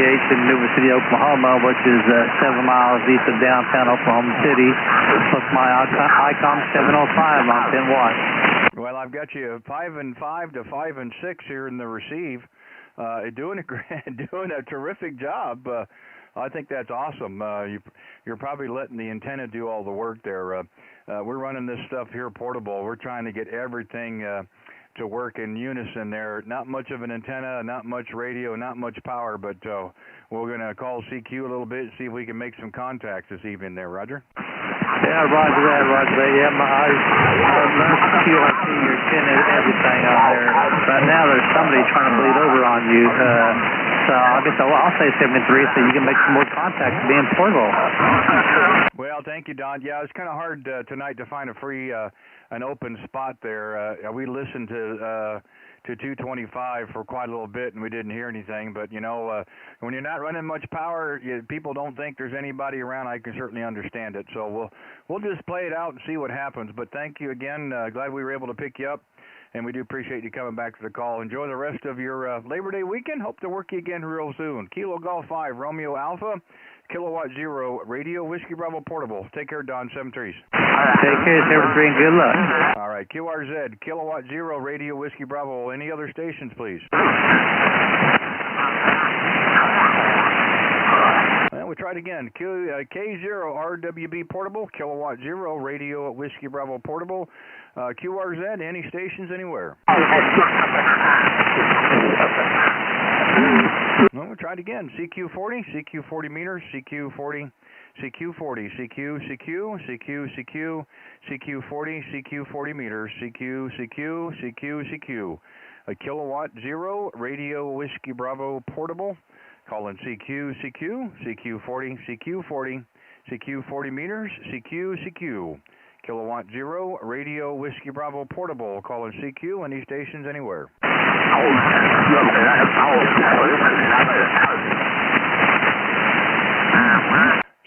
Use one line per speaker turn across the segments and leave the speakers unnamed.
QTH in New City, Oklahoma, which is 7 miles east of downtown Oklahoma City, plus my ICOM 705 on 10 watts.
Well, I've got you 5 and 5 to 5 and 6 here in the receive. Doing a terrific job. I think that's awesome. You're probably letting the antenna do all the work there. We're running this stuff here portable. We're trying to get everything to work in unison there. Not much of an antenna, not much radio, not much power, but we're going to call CQ a little bit and see if we can make some contacts this evening there, Roger.
Yeah, roger that, roger that. Yeah, I learned from QRT, your pin and everything on there. Right now there's somebody trying to bleed over on you. So I guess I'll say 73 so you can make some more contacts being portable.
Well, thank you, Don. Yeah, it's kind of hard tonight to find a free, an open spot there. We listened to 225 for quite a little bit, and we didn't hear anything. But, you know, when you're not running much power, people don't think there's anybody around. I can certainly understand it. So we'll just play it out and see what happens. But thank you again. Glad we were able to pick you up, and we do appreciate you coming back to the call. Enjoy the rest of your Labor Day weekend. Hope to work you again real soon. Kilo Golf 5, Romeo Alpha, Kilowatt 0, Radio Whiskey Bravo Portable. Take care, Don. 7-3s.
Take care, 73, and good luck.
All right, QRZ, Kilowatt 0, Radio Whiskey Bravo. Any other stations, please? Well, we tried again. K0 RWB Portable, Kilowatt 0, Radio Whiskey Bravo Portable. QRZ, any stations anywhere? Well, we tried again. CQ40, CQ40 meters, CQ40, CQ40, CQ, CQ40, CQ40 meters, CQ. A Kilowatt 0, Radio Whiskey Bravo Portable. Calling CQ40, CQ40 meters, CQ. Kilowatt 0, Radio Whiskey Bravo Portable. Calling CQ, any stations anywhere.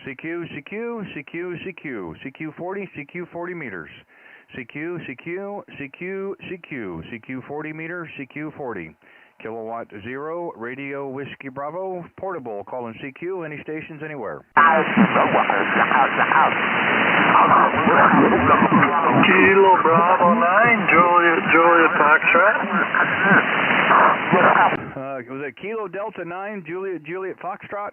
CQ40 meters. CQ40 meters, CQ40. Kilowatt 0, Radio Whiskey Bravo Portable. Calling CQ, any stations anywhere.
Kilo Bravo 9, Juliet Foxtrot.
Was it Kilo Delta 9, Juliet Foxtrot?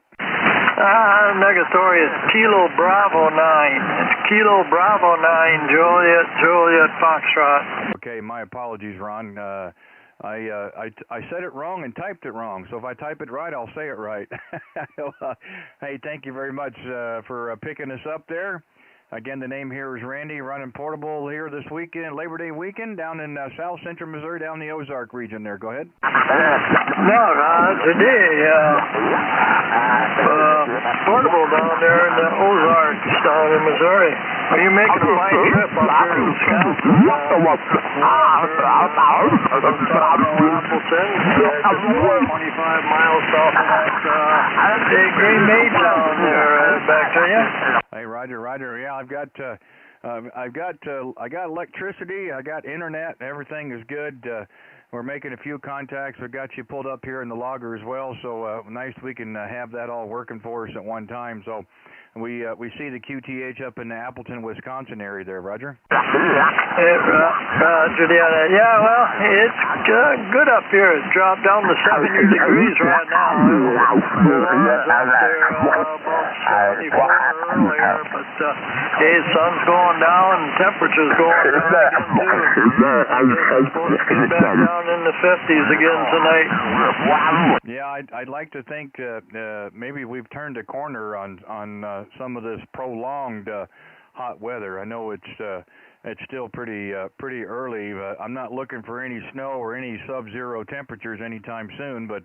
Negatory, it's Kilo Bravo 9. It's Kilo Bravo 9, Juliet Foxtrot.
Okay, my apologies, Ron. I said it wrong and typed it wrong, so if I type it right, I'll say it right. Hey, thank you very much for picking us up there. Again, the name here is Randy, running portable here this weekend, Labor Day weekend, down in south central Missouri, down in the Ozark region there. Go ahead.
No, today, portable down there in the Ozarks down in Missouri. Are you making a fine trip up here in Wisconsin? 25 miles south of that Green Bay town there, back to you.
Hey, Roger. Yeah, I got electricity. I got internet. Everything is good. We're making a few contacts. We got you pulled up here in the logger as well. So nice we can have that all working for us at one time. So we see the QTH up in the Appleton, Wisconsin area there, Roger.
Roger, yeah, well, it's good up here. It's dropped down to 70 degrees right now. About 74 earlier, but hey, sun's going down and temperature's going down again too. It's supposed to get back down in the 50s again tonight.
Yeah, I'd like to think maybe we've turned a corner on some of this prolonged hot weather. I know it's still pretty early. I'm not looking for any snow or any sub-zero temperatures anytime soon, but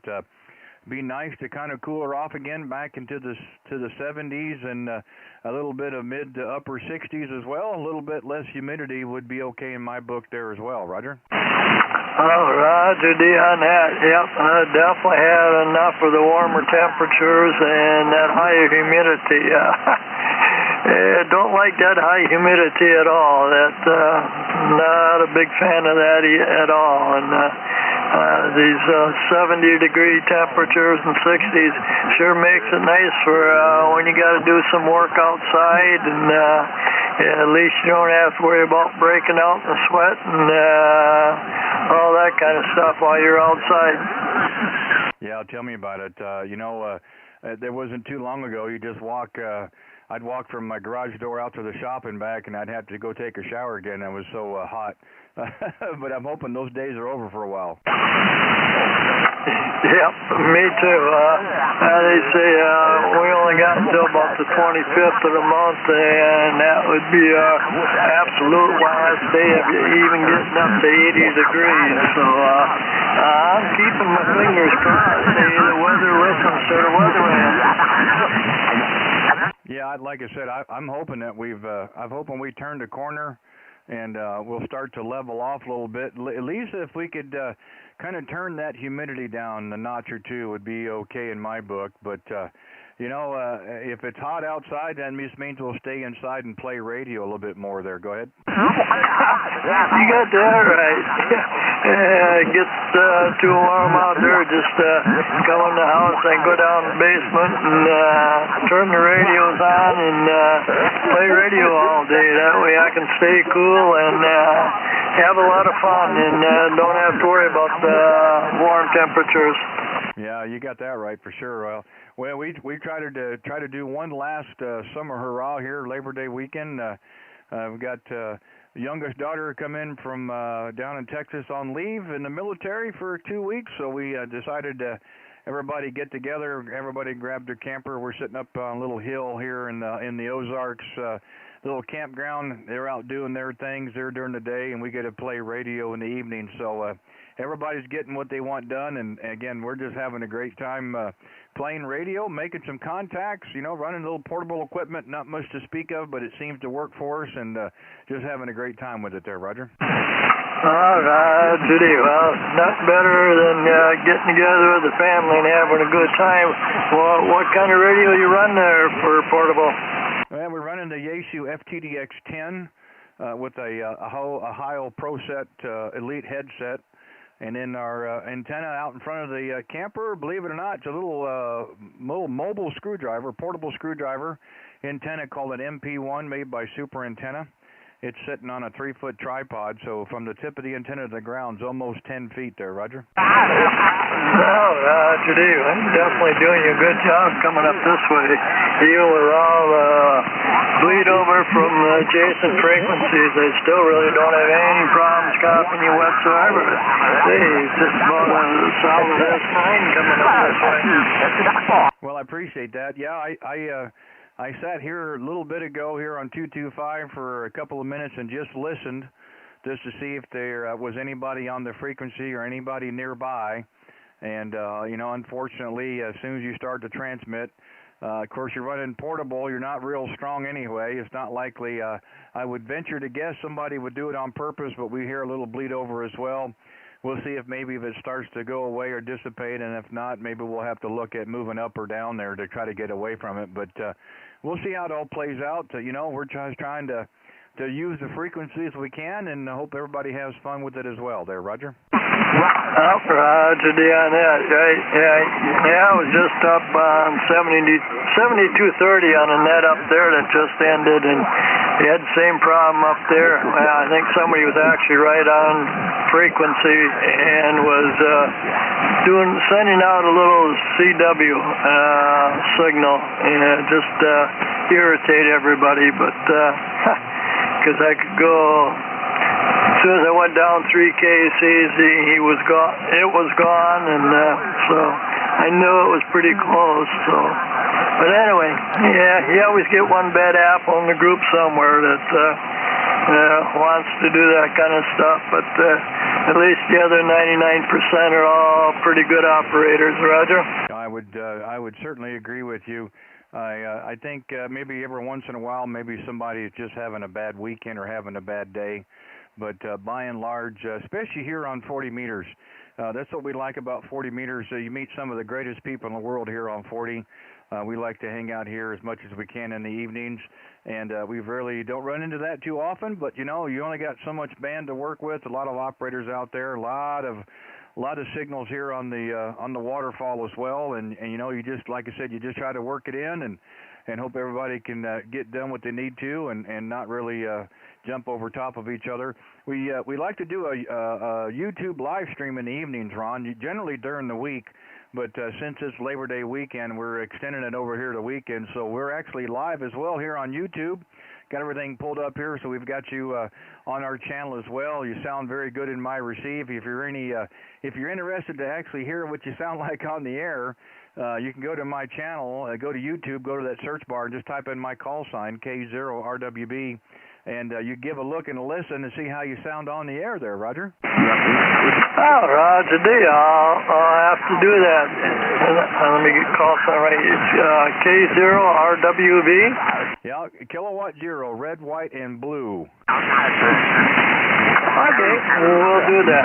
be nice to kind of cool her off again back into the 70s and a little bit of mid to upper 60s as well. A little bit less humidity would be okay in my book there as well, Roger.
Oh, Roger, D on that. Yep, I definitely had enough of the warmer temperatures and that higher humidity. Don't like that high humidity at all. That's not a big fan of that at all. And these 70-degree temperatures and 60s sure makes it nice for when you got to do some work outside, and at least you don't have to worry about breaking out in the sweat and all that kind of stuff while you're outside.
Yeah, tell me about it. There wasn't too long ago, you just walk, I'd walk from my garage door out to the shop and back, and I'd have to go take a shower again. It was so hot. But I'm hoping those days are over for a while.
Yep, me too. They say we only got until about the 25th of the month, and that would be our absolute last day of even getting up to 80 degrees. So I'm keeping my fingers crossed. The weather listens to the weatherman.
Yeah, like I said, I'm hoping that I'm hoping we turned the corner, and we'll start to level off a little bit. At least if we could kind of turn that humidity down a notch or two would be okay in my book. But, if it's hot outside, that just means we'll stay inside and play radio a little bit more there. Go ahead.
You got that right. It gets too warm out there, just go in the house and go down the basement and turn the radios on and play radio all day. That way I can stay cool and have a lot of fun and don't have to worry about the warm temperatures.
Yeah, you got that right for sure. Well, we try to do one last summer hurrah here, Labor Day weekend. We've got youngest daughter come in from down in Texas on leave in the military for 2 weeks, so we decided to everybody get together. Everybody grabbed their camper. We're sitting up on a little hill here in the Ozarks, little campground. They're out doing their things there during the day, and we get to play radio in the evening. So everybody's getting what they want done, and again, we're just having a great time playing radio, making some contacts, running a little portable equipment, not much to speak of, but it seems to work for us, and just having a great time with it there, Roger.
All right, Judy. Well, nothing better than getting together with the family and having a good time. Well, what kind of radio you run there for portable?
Well, we're running the Yaesu FTDX 10 with a Ohio Pro Set Elite headset. And then our antenna out in front of the camper, believe it or not, it's a little mobile screwdriver, portable screwdriver antenna called an MP1 made by Super Antenna. It's sitting on a 3-foot tripod, so from the tip of the antenna to the ground is almost 10 feet there, Roger.
Well, Judy, I'm definitely doing a good job coming up this way. Even with all the bleed over from adjacent frequencies, they still really don't have any problems copying you whatsoever. It's just about a solid S9 coming up this way.
Well, I appreciate that. Yeah, I sat here a little bit ago here on 225 for a couple of minutes and just listened just to see if there was anybody on the frequency or anybody nearby. And, unfortunately, as soon as you start to transmit, of course, you're running portable. You're not real strong anyway. It's not likely. I would venture to guess somebody would do it on purpose, but we hear a little bleed over as well. We'll see if it starts to go away or dissipate, and if not, maybe we'll have to look at moving up or down there to try to get away from it. But we'll see how it all plays out. We're just trying to use the frequencies we can, and I hope everybody has fun with it as well. There, Roger.
Roger, on that, right? Yeah, I was just up on 7230 on a net up there that just ended, and we had the same problem up there. Well, I think somebody was actually right on frequency and was sending out a little CW signal, and just irritate everybody, but because I could go. As soon as I went down 3 kcs, he was gone. It was gone, and so I knew it was pretty close. So, but anyway, yeah, you always get one bad apple in the group somewhere that wants to do that kind of stuff. But at least the other 99% are all pretty good operators, Roger.
I would certainly agree with you. I think maybe every once in a while, maybe somebody is just having a bad weekend or having a bad day. But by and large, especially here on 40 meters, that's what we like about 40 meters. You meet some of the greatest people in the world here on 40. We like to hang out here as much as we can in the evenings, and we really don't run into that too often. But you only got so much band to work with. A lot of operators out there, a lot lot of signals here on the waterfall as well, and you know, you just, like I said, you just try to work it in and hope everybody can get done what they need to and not really jump over top of each other. We like to do a YouTube live stream in the evenings, Ron, generally during the week, but since it's Labor Day weekend, we're extending it over here to weekend, so we're actually live as well here on YouTube. Got everything pulled up here, so we've got you on our channel as well. You sound very good in my receive. If you're interested to actually hear what you sound like on the air, you can go to my channel, go to YouTube, go to that search bar, and just type in my call sign, K0RWB, and you give a look and a listen to see how you sound on the air there, Roger.
Oh, Roger D. I'll have to do that. Let me get call sign right. It's K0RWB.
Yeah, Kilowatt Zero, red, white, and blue.
Okay, we'll do that.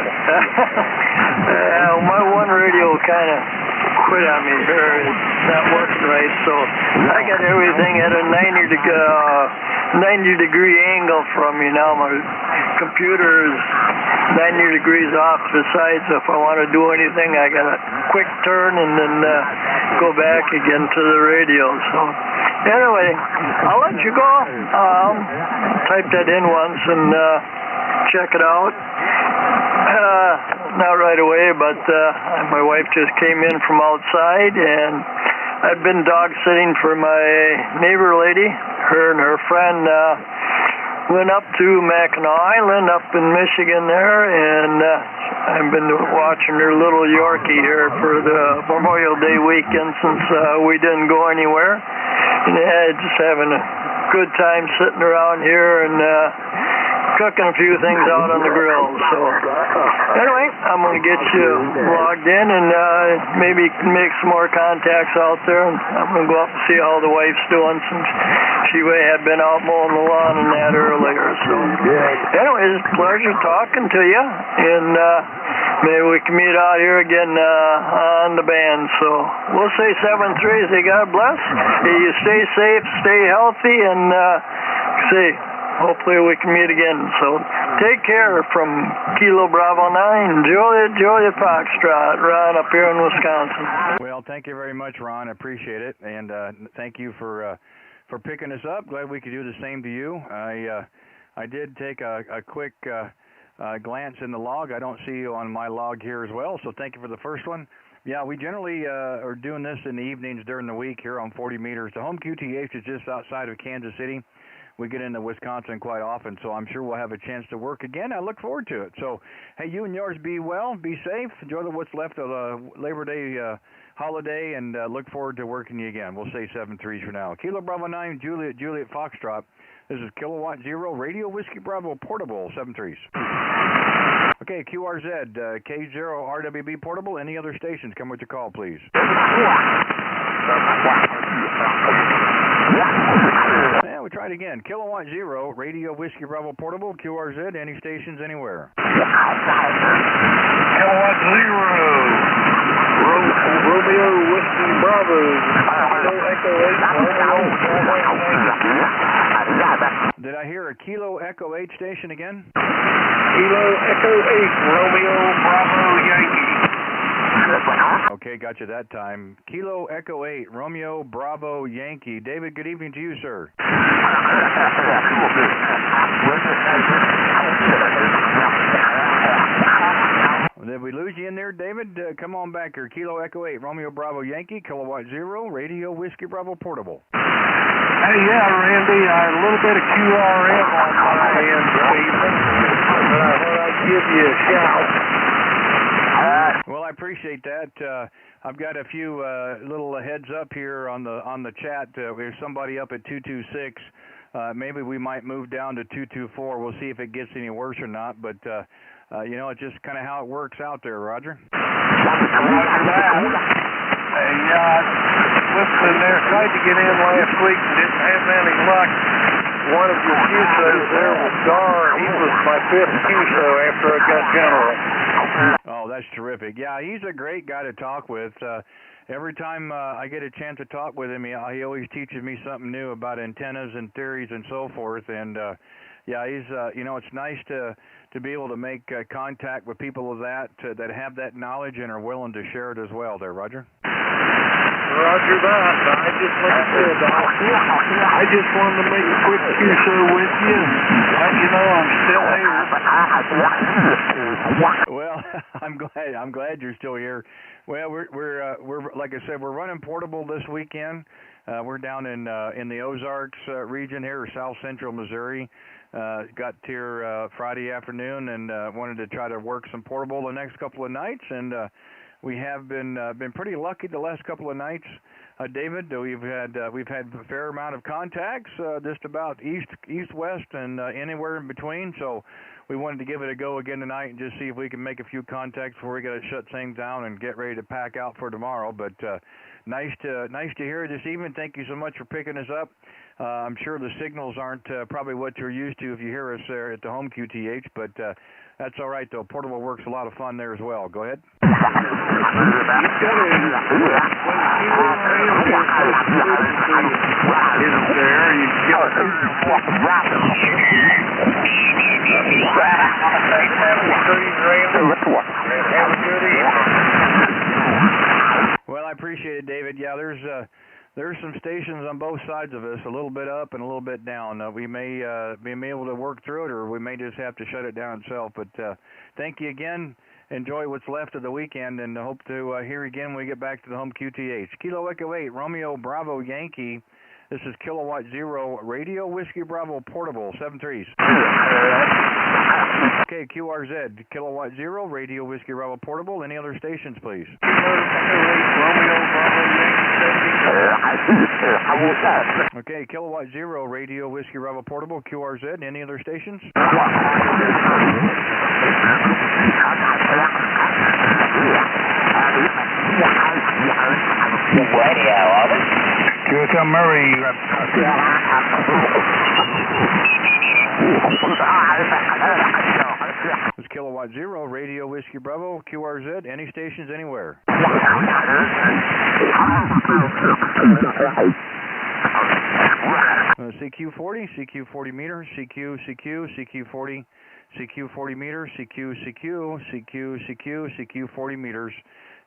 My one radio kind of quit on me here. It's not working right, so I got everything at a 90 degree angle from me now. My computer is 90 degrees off to the side, so if I want to do anything, I got a quick turn and then go back again to the radio. So anyway, I'll let you go. Type that in once and check it out. Not right away, but my wife just came in from outside, and I've been dog sitting for my neighbor lady. Her and her friend went up to Mackinac Island up in Michigan there, and I've been watching her little Yorkie here for the Memorial Day weekend since we didn't go anywhere. And just having a good time sitting around here and cooking a few things out on the grill. So anyway, I'm going to get you logged in and maybe make some more contacts out there. And I'm going to go up and see how the wife's doing since she had been out mowing the lawn and that earlier. So anyway, it's a pleasure talking to you, and maybe we can meet out here again on the band. So we'll say 7-3. Say God bless. You stay safe, stay healthy, and hopefully we can meet again. So take care from Kilo Bravo 9, Juliet Foxtrot, Ron up here in Wisconsin.
Well, thank you very much, Ron. I appreciate it, and thank you for picking us up. Glad we could do the same to you. I did take a quick glance in the log. I don't see you on my log here as well, so thank you for the first one. Yeah, we generally are doing this in the evenings during the week here on 40 meters. The home QTH is just outside of Kansas City. We get into Wisconsin quite often, so I'm sure we'll have a chance to work again. I look forward to it. So, hey, you and yours be well, be safe, enjoy what's left of the Labor Day holiday, and look forward to working you again. We'll say 7-3 for now. Kilo Bravo 9, Juliet Foxtrot. This is Kilowatt Zero, Radio Whiskey Bravo Portable, 7-3s. Okay, QRZ, K0RWB Portable. Any other stations? Come with your call, please. Yeah, we tried again. Kilowatt Zero, Radio Whiskey Bravo Portable, QRZ, any stations anywhere.
Kilowatt Zero, Romeo Whiskey Bravo, Echo 8,
Did I hear a Kilo Echo 8 station again?
Kilo Echo 8, Romeo Bravo Yankee.
Okay, got you that time. Kilo Echo 8, Romeo Bravo Yankee. David, good evening to you, sir. Did we lose you in there, David? Come on back here. Kilo Echo 8, Romeo Bravo Yankee, Kilowatt Zero, Radio Whiskey Bravo Portable.
Hey, yeah, Randy, a little bit of QRM on my end this evening, but I thought I'd give you a shout.
Well, I appreciate that. I've got a few little heads up here on the chat. There's somebody up at 226. Maybe we might move down to 224. We'll see if it gets any worse or not. But you know, it's just kind of how it works out there, Roger.
Listening there, tried to get in last week and didn't have any luck. One of your QSOs there was Gar. He was my fifth QSO after I got General.
Oh, that's terrific. Yeah, he's a great guy to talk with. Every time I get a chance to talk with him, he always teaches me something new about antennas and theories and so forth. And Yeah, he's it's nice to be able to make contact with people of that have that knowledge and are willing to share it as well. There, Roger.
Roger that. I just wanted to make a quick QSO with you. Let you know I'm still here.
Well, I'm glad you're still here. Well, we're like I said, we're running portable this weekend. We're down in the Ozarks region here, South Central Missouri. Got here Friday afternoon and wanted to try to work some portable the next couple of nights, and we have been pretty lucky the last couple of nights. David, we've had a fair amount of contacts, just about east, west, and anywhere in between. So we wanted to give it a go again tonight and just see if we can make a few contacts before we got to shut things down and get ready to pack out for tomorrow. But nice to hear this evening. Thank you so much for picking us up. I'm sure the signals aren't probably what you're used to if you hear us there at the home QTH, but that's all right though. Portable works a lot of fun there as well. Go ahead. Well, I appreciate it, David. Yeah, there's some stations on both sides of us, a little bit up and a little bit down. We may be able to work through it, or we may just have to shut it down itself. But thank you again. Enjoy what's left of the weekend, and hope to hear again when we get back to the home QTH. Kilo Echo 8, Romeo Bravo Yankee. This is Kilowatt Zero Radio Whiskey Bravo Portable, 7-3s. Okay, QRZ, Kilowatt Zero Radio Whiskey Bravo Portable. Any other stations, please? Okay, Kilowatt Zero Radio Whiskey Bravo Portable, QRZ. Any other stations?
QSL Murray.
It's Kilowatt Zero Radio Whiskey Bravo, QRZ. Any stations anywhere? CQ40, CQ40 meter, CQ, CQ40, CQ40 meters, CQ40 meters,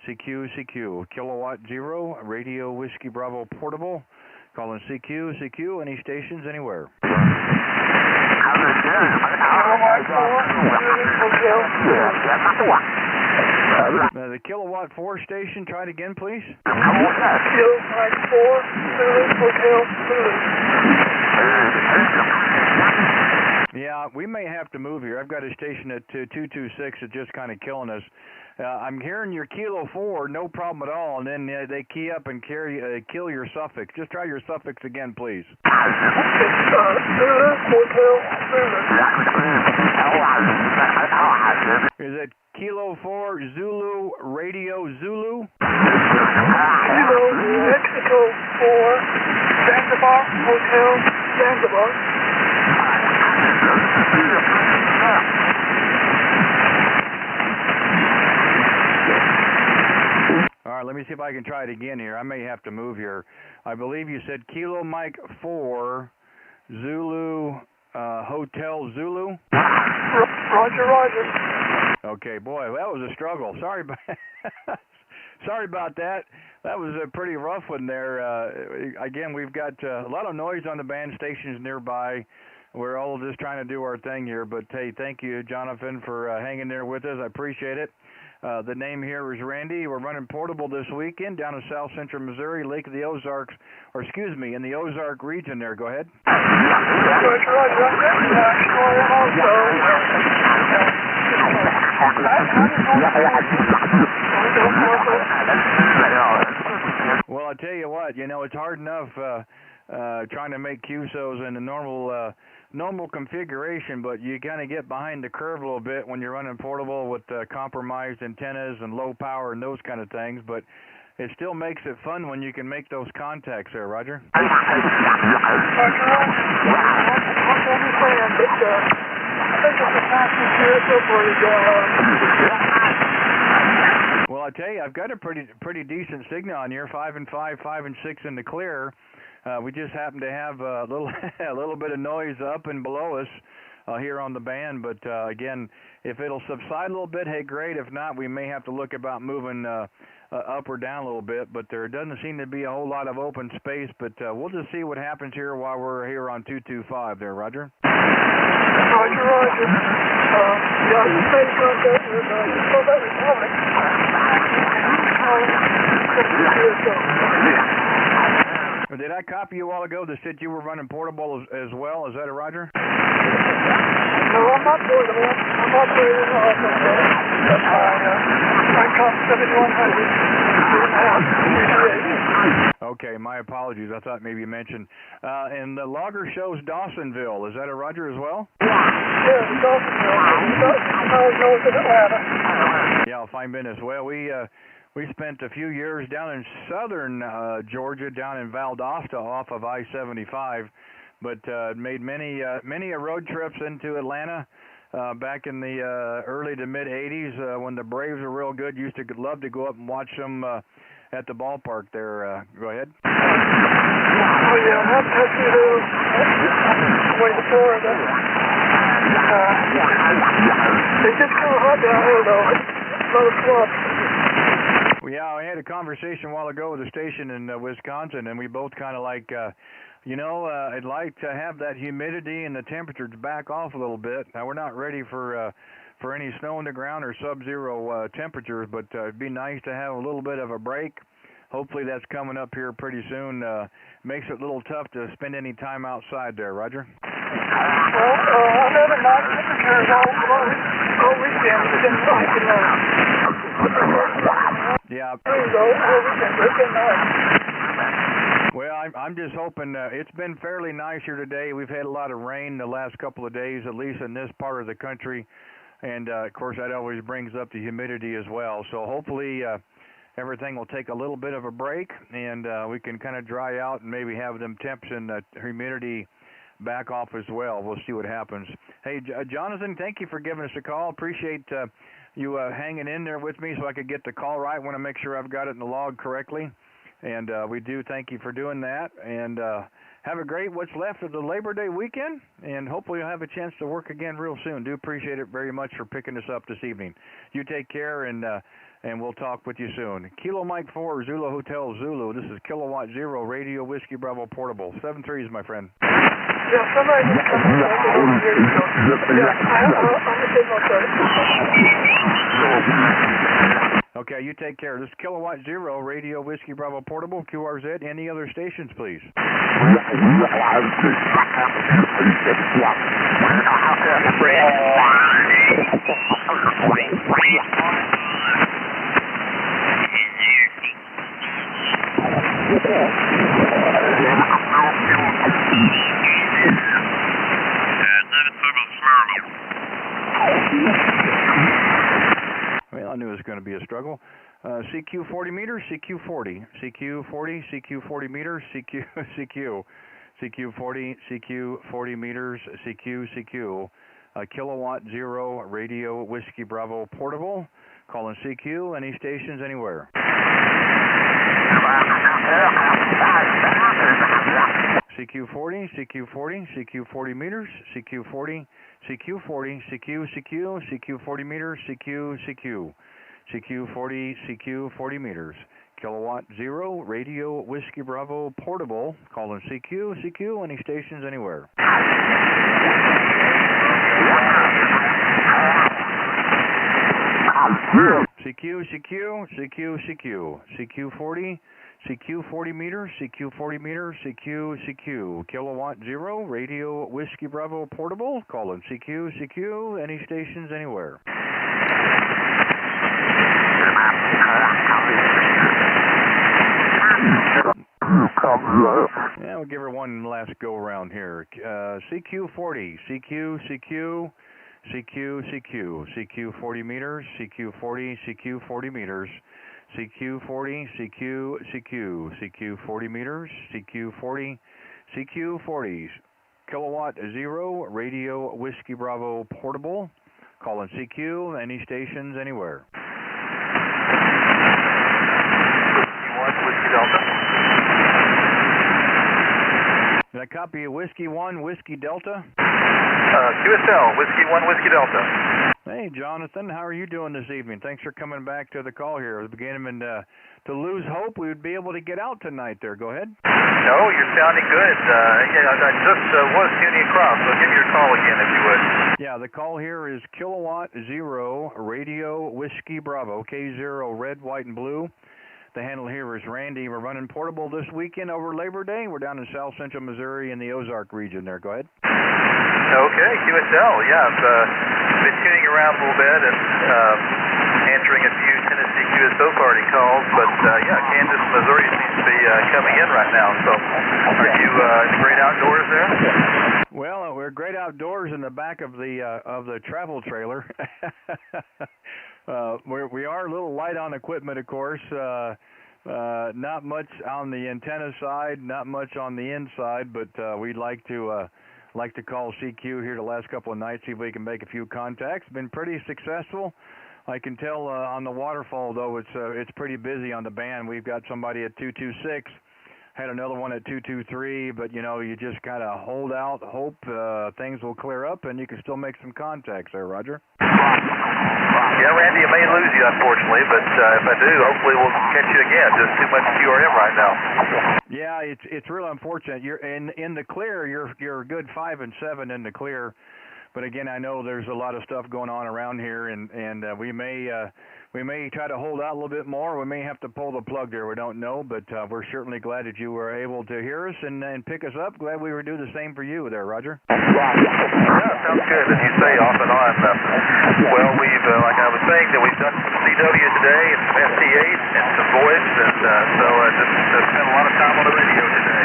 CQ, Kilowatt Zero, Radio Whiskey Bravo Portable. Calling CQ, any stations anywhere. The Kilowatt 4 station, try it again, please.
Kilowatt 4, Hotel.
Yeah, we may have to move here. I've got a station at 226 that's just kind of killing us. I'm hearing your Kilo 4, no problem at all, and then they key up and kill your suffix. Just try your suffix again, please. Is it Kilo 4 Zulu Radio Zulu?
Kilo Mexico 4, Zanzibar Hotel, Zanzibar.
All right, let me see if I can try it again here. I may have to move here. I believe you said Kilo Mike 4 Zulu Hotel Zulu?
Roger.
Okay, boy, that was a struggle. Sorry about that. That was a pretty rough one there. Again, we've got a lot of noise on the band stations nearby. We're all just trying to do our thing here. But, hey, thank you, Jonathan, for hanging there with us. I appreciate it. The name here is Randy. We're running portable this weekend down in South Central Missouri, Lake of the Ozarks, in the Ozark region there. Go ahead. Well, I'll tell you what, it's hard enough trying to make QSOs in the normal configuration, but you kind of get behind the curve a little bit when you're running portable with compromised antennas and low power and those kind of things, but it still makes it fun when you can make those contacts there, Roger. Well, I tell you, I've got a pretty decent signal on here, 5 and 5, 5 and 6 in the clear. We just happen to have a little bit of noise up and below us. here on the band. But again, if it'll subside a little bit, hey, great. If not, we may have to look about moving up or down a little bit. But there doesn't seem to be a whole lot of open space. But we'll just see what happens here while we're here on 225 there, Roger.
Roger, Roger. Yeah, you say contact with Soviet Republic.
Did I copy you a while ago that said you were running portable as well? Is that a Roger?
No, I'm not portable. I'm operating off of ICOM 7100.
Okay, my apologies. I thought maybe you mentioned. And the logger shows Dawsonville. Is that a Roger as well?
Yeah, Dawsonville. North of Atlanta.
Yeah, fine business. Well, we spent a few years down in southern Georgia, down in Valdosta off of I-75, but made many road trips into Atlanta back in the early to mid 80s when the Braves were real good. Used to love to go up and watch them at the ballpark there. Go ahead.
Oh yeah, that's way to Florida. It's just kind of hot down here though. It's a lot of fluff.
Well, yeah, I had a conversation a while ago with a station in Wisconsin, and we both kind of like, I'd like to have that humidity and the temperatures back off a little bit. Now, we're not ready for any snow on the ground or sub-zero temperatures, but it'd be nice to have a little bit of a break. Hopefully that's coming up here pretty soon. Makes it a little tough to spend any time outside there, Roger.
Well, I'm having nice temperatures all weekend. It's been
Yeah. Well, I'm just hoping. It's been fairly nice here today. We've had a lot of rain the last couple of days, at least in this part of the country. And, of course, that always brings up the humidity as well. So hopefully everything will take a little bit of a break, and we can kind of dry out and maybe have them temps and humidity back off as well. We'll see what happens. Hey, Jonathan, thank you for giving us a call. Appreciate you hanging in there with me so I could get the call right. I want to make sure I've got it in the log correctly. And we do thank you for doing that. And have a great what's left of the Labor Day weekend. And hopefully you'll have a chance to work again real soon. Do appreciate it very much for picking us up this evening. You take care, and we'll talk with you soon. Kilo Mike 4, Zulu Hotel Zulu. This is Kilowatt Zero Radio Whiskey Bravo Portable. 7-3s, my friend.
Yeah, somebody just come in.
Okay, you take care. This is Kilowatt Zero Radio Whiskey Bravo Portable, QRZ. Any other stations, please? Well, I knew it was going to be a struggle. CQ 40 meters, CQ 40, CQ 40, CQ 40 meters, CQ 40, CQ 40 meters, CQ. Kilowatt Zero Radio Whiskey Bravo Portable. Calling CQ. Any stations anywhere. CQ 40, CQ 40, CQ 40 meters, CQ 40, CQ 40, CQ 40 meters, CQ 40, CQ 40 meters. Kilowatt Zero Radio Whiskey Bravo Portable. Calling CQ. Any stations anywhere. CQ 40, CQ 40 meters, CQ 40 meters, CQ. Kilowatt Zero Radio Whiskey Bravo Portable. Calling CQ. Any stations anywhere. Yeah, we'll give her one last go around here. CQ 40, CQ 40 meters, CQ 40 meters, CQ 40 meters, CQ 40s. Kilowatt Zero Radio Whiskey Bravo Portable. Calling CQ. Any stations anywhere. Did I copy of Whiskey 1, Whiskey Delta.
QSL, Whiskey 1, Whiskey Delta.
Hey, Jonathan, how are you doing this evening? Thanks for coming back to the call here. I was beginning to lose hope we would be able to get out tonight there. Go ahead.
No, you're sounding good. I just was tuning across, so give me your call again if you would.
Yeah, the call here is Kilowatt 0 Radio Whiskey Bravo, K0 Red, White, and Blue. The handle here is Randy. We're running portable this weekend over Labor Day. We're down in South Central Missouri in the Ozark region there. Go ahead.
Okay, QSL. Yeah, I've been tuning around a little bit and answering a few Tennessee QSO party calls, but yeah, Kansas, Missouri seems to be coming in right now. So are you in the great outdoors there?
Well, we're great outdoors in the back of the travel trailer. We are a little light on equipment, of course. Not much on the antenna side, not much on the inside, but we'd like to call CQ here the last couple of nights, see if we can make a few contacts. Been pretty successful. I can tell on the waterfall though it's pretty busy on the band. We've got somebody at 226. Had another one at 223, but you know, you just kind of hold out, hope things will clear up, and you can still make some contacts there, Roger.
Yeah, Randy, I may lose you, unfortunately, but if I do, hopefully we'll catch you again. Just too much QRM right now.
Yeah, it's real unfortunate. You're in the clear. You're a good 5 and 7 in the clear, but again, I know there's a lot of stuff going on around here, and we may try to hold out a little bit more. We may have to pull the plug there. We don't know, but we're certainly glad that you were able to hear us and pick us up. Glad we would do the same for you there, Roger.
Yeah, sounds good. As you say, off and on. Well, we've, like I was saying, that we've done some CW today and some ST8 and some voice, and so just spent a lot of time on the radio today.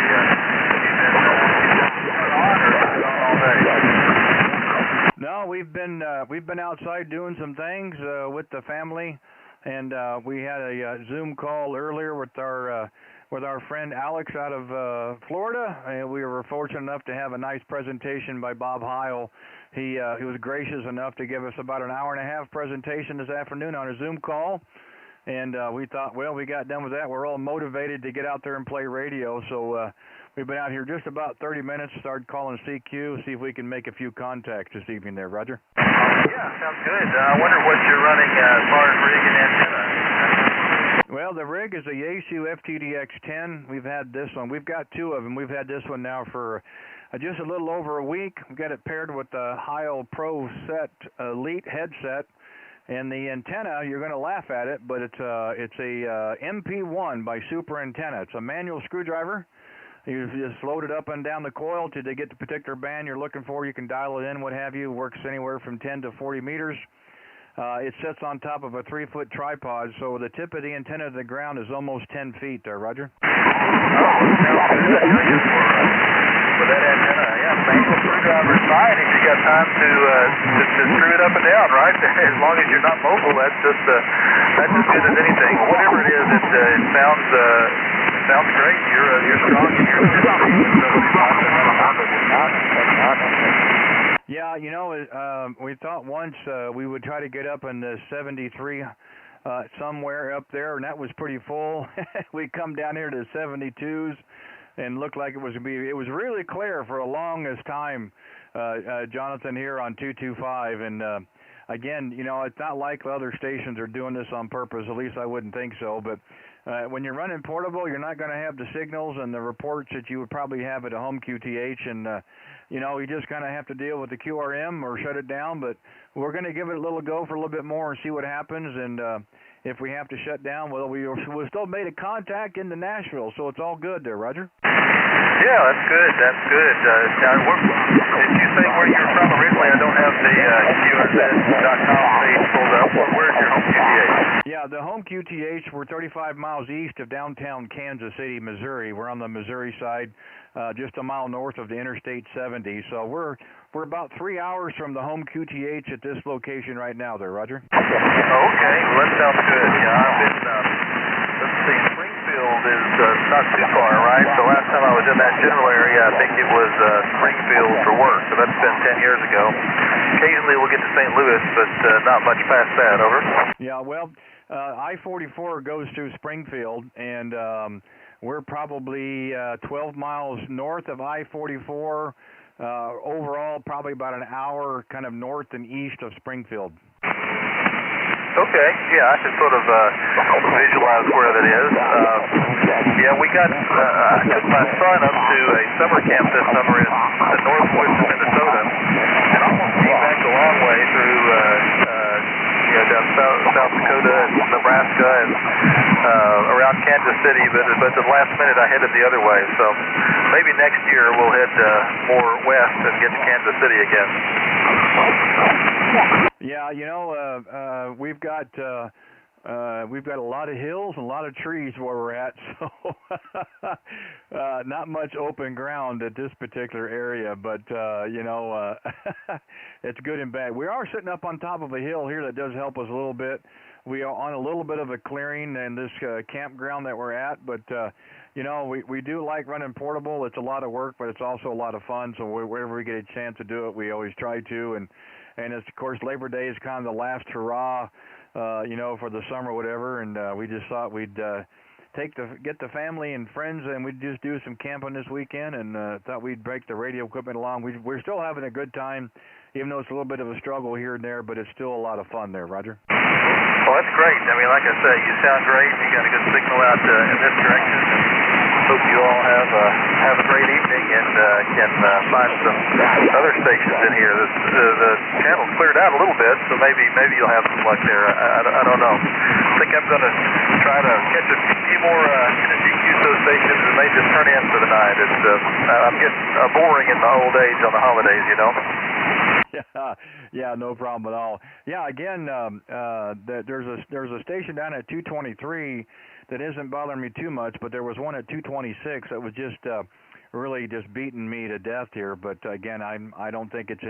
You've been on or all day?
No, we've been outside doing some things with the family, and we had a Zoom call earlier with our friend Alex out of Florida. And we were fortunate enough to have a nice presentation by Bob Heil. He was gracious enough to give us about an hour-and-a-half presentation this afternoon on a Zoom call. And we thought, well, we got done with that. We're all motivated to get out there and play radio. So we've been out here just about 30 minutes, started calling CQ, see if we can make a few contacts this evening there, Roger.
Yeah, sounds good. I wonder what you're running as far as rig and antenna.
Well, the rig is a Yaesu FTDX-10. We've had this one. We've got two of them. We've had this one now for just a little over a week. We've got it paired with the Heil Pro Sept Elite headset. And the antenna, you're going to laugh at it, but it's a MP1 by Super Antenna. It's a manual screwdriver. You just load it up and down the coil to get the particular band you're looking for. You can dial it in, what have you. Works anywhere from 10 to 40 meters. It sits on top of a 3-foot tripod, so the tip of the antenna to the ground is almost 10 feet there, Roger.
For that antenna, yeah, manual screwdriver is fine if you got time to screw it up and down, right? As long as you're not mobile, that's just as good as anything. Whatever it is, it sounds great. You're strong in your
Yeah, you know, we thought once we would try to get up in the 73 somewhere up there, and that was pretty full. We come down here to 72s. And looked like it was really clear for the longest time, Jonathan, here on 225. And again, you know, it's not like other stations are doing this on purpose. At least I wouldn't think so. But when you're running portable, you're not going to have the signals and the reports that you would probably have at a home QTH. And you know, you just kind of have to deal with the QRM or shut it down. But we're going to give it a little go for a little bit more and see what happens. And if we have to shut down, well, we still made a contact into Nashville, so it's all good there, Roger.
Yeah, that's good. That's good. Now, if you say where you're from originally, I don't have the QRZ.com page pulled up. Where's your home QTH?
Yeah, the home QTH, we're 35 miles east of downtown Kansas City, Missouri. We're on the Missouri side, just a mile north of the Interstate 70. So we're about 3 hours from the home QTH at this location right now there, Roger.
Okay, well, that sounds good. Yeah, I've been, let's see, Springfield is not too far, right? The last time I was in that general area, I think it was Springfield for work, so that's been 10 years ago. Occasionally we'll get to St. Louis, but not much past that, over.
Yeah, well, I-44 goes through Springfield, and we're probably 12 miles north of I-44. Overall, probably about an hour kind of north and east of Springfield.
Okay, yeah, I can sort of visualize where that is. Yeah, we got I took my son up to a summer camp this summer in the northwoods of Minnesota, and almost came back a long way through down South Dakota and Nebraska and around Kansas City, but at the last minute I headed the other way. So maybe next year we'll head more west and get to Kansas City again.
Yeah, you know, we've got a lot of hills and a lot of trees where we're at, so not much open ground at this particular area, but you know, it's good and bad. We are sitting up on top of a hill here that does help us a little bit. We are on a little bit of a clearing in this campground that we're at, but you know, we do like running portable. It's a lot of work, but it's also a lot of fun, so wherever we get a chance to do it, we always try to, and it's, of course, Labor Day is kind of the last hurrah, you know, for the summer or whatever, and we just thought we'd get the family and friends, and we'd just do some camping this weekend, and thought we'd break the radio equipment along. We're still having a good time, even though it's a little bit of a struggle here and there, but it's still a lot of fun there, Roger.
Well, that's great. I mean, like I say, you sound great. You got a good signal out in this direction, and hope you all have a great evening and can find some other stations in here. The channel's cleared out a little bit, so maybe you'll have some luck there. I don't know. I think I'm going to try to catch a few more QSO stations and may just turn in for the night. I'm getting boring in my old age on the holidays, you know.
Yeah, no problem at all. Yeah, again, there's a station down at 223 that isn't bothering me too much, but there was one at 226 that was just really just beating me to death here. But again, I don't think it's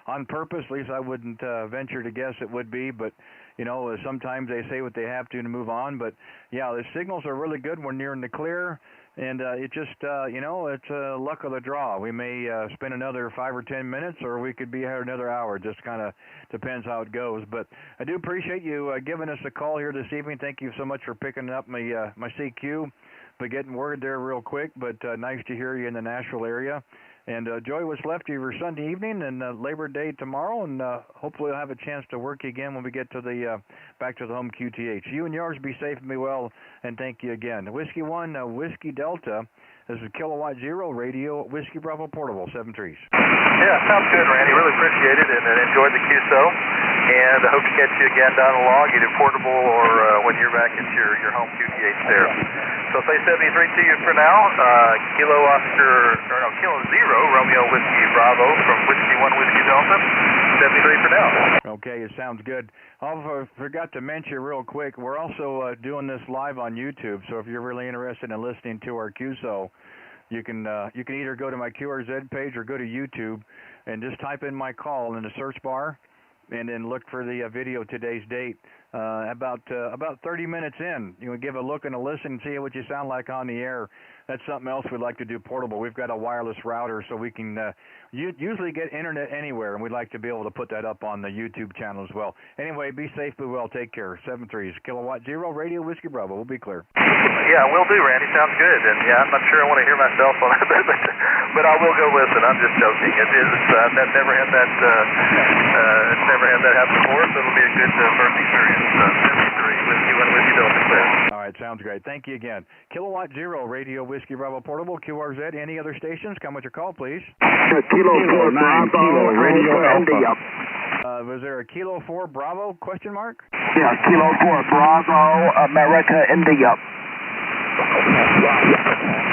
on purpose. At least I wouldn't venture to guess it would be. But you know, sometimes they say what they have to move on. But yeah, the signals are really good. We're near in the clear. And it just, you know, it's luck of the draw. We may spend another 5 or 10 minutes, or we could be here another hour. Just kind of depends how it goes. But I do appreciate you giving us a call here this evening. Thank you so much for picking up my CQ, but getting word there real quick. But nice to hear you in the Nashville area. And enjoy what's left of your Sunday evening and Labor Day tomorrow. And hopefully we'll have a chance to work again when we get to the back to the home QTH. You and yours be safe and be well. And thank you again. Whiskey 1, Whiskey Delta. This is Kilowatt Zero Radio, Whiskey Bravo Portable, 7 trees.
Yeah, sounds good, Randy. Really appreciate it and enjoyed the QSO. And I hope to catch you again down along, either portable or when you're back at your home QTH there. So say 73 to you for now. Kilo Zero, Romeo Whiskey Bravo from Whiskey 1 Whiskey Delta. 73 for now.
Okay, it sounds good. I forgot to mention real quick, we're also doing this live on YouTube. So if you're really interested in listening to our QSO, you can either go to my QRZ page or go to YouTube and just type in my call in the search bar, and then look for the video today's date. About 30 minutes in, you know, give a look and a listen and see what you sound like on the air. That's something else we'd like to do portable. We've got a wireless router, so we can usually get internet anywhere, and we'd like to be able to put that up on the YouTube channel as well. Anyway, be safe, be well, take care. 7 3s, Kilowatt Zero, Radio Whiskey Bravo. We'll be clear.
Yeah, will do, Randy. Sounds good. And yeah, I'm not sure I want to hear myself on it, but I will go listen. I'm just joking. I've never had that. Never had that happen before, so it'll be a good first experience. 73 with you and with you, Delta.
All right, sounds great. Thank you again. Kilowatt Zero, Radio Whiskey Bravo Portable, QRZ. Any other stations? Come with your call, please.
Kilo 4 Bravo, Radio India.
Was there a Kilo 4 Bravo question mark?
Yeah, Kilo 4 Bravo, America, India.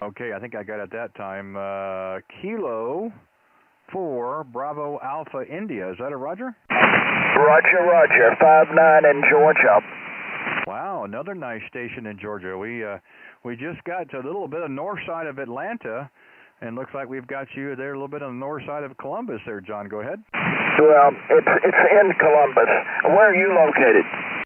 Okay, I think I got it that time. Kilo 4 Bravo Alpha India. Is that a Roger?
Roger. 5-9 in Georgia.
Wow, another nice station in Georgia. We just got to a little bit of north side of Atlanta, and looks like we've got you there a little bit on the north side of Columbus there, John. Go ahead.
Well, it's in Columbus. Where are you located?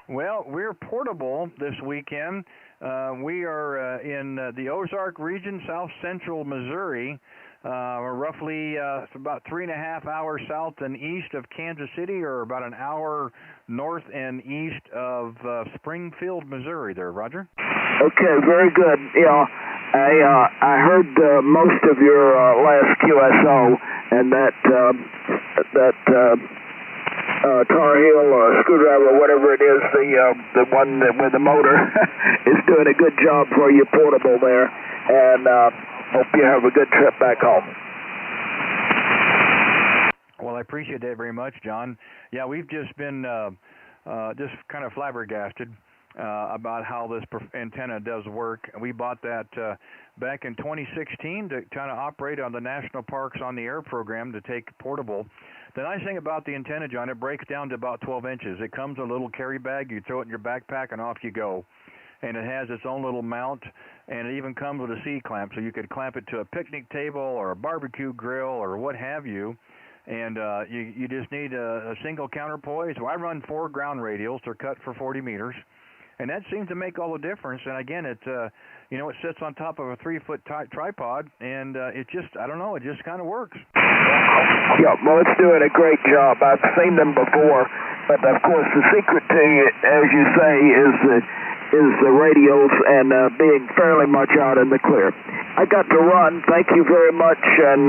Well, we're portable this weekend. We are in the Ozark region, south central Missouri. We're roughly about 3.5 hours south and east of Kansas City, or about an hour north and east of Springfield, Missouri there, Roger.
Okay, very good. Yeah, I heard most of your last QSO, and that Tar Heel or Screwdriver, whatever it is, the one with the motor, is doing a good job for you portable there, and hope you have a good trip back home.
Well, I appreciate that very much, John. Yeah, we've just been just kind of flabbergasted about how this antenna does work. We bought that back in 2016 to kind of operate on the national parks on the air program to take portable. The nice thing about the antenna, John, it breaks down to about 12 inches. It comes in a little carry bag. You throw it in your backpack and off you go. And it has its own little mount, and it even comes with a C-clamp, so you could clamp it to a picnic table or a barbecue grill or what have you. And you just need a single counterpoise. So I run 4 ground radials. They're cut for 40 meters. And that seems to make all the difference. And again, it it sits on top of a 3-foot tripod, and it just, I don't know, it just kind of works.
Yeah, well, it's doing a great job. I've seen them before, but of course the secret to it, as you say, is the radios and being fairly much out in the clear. I got to run. Thank you very much. And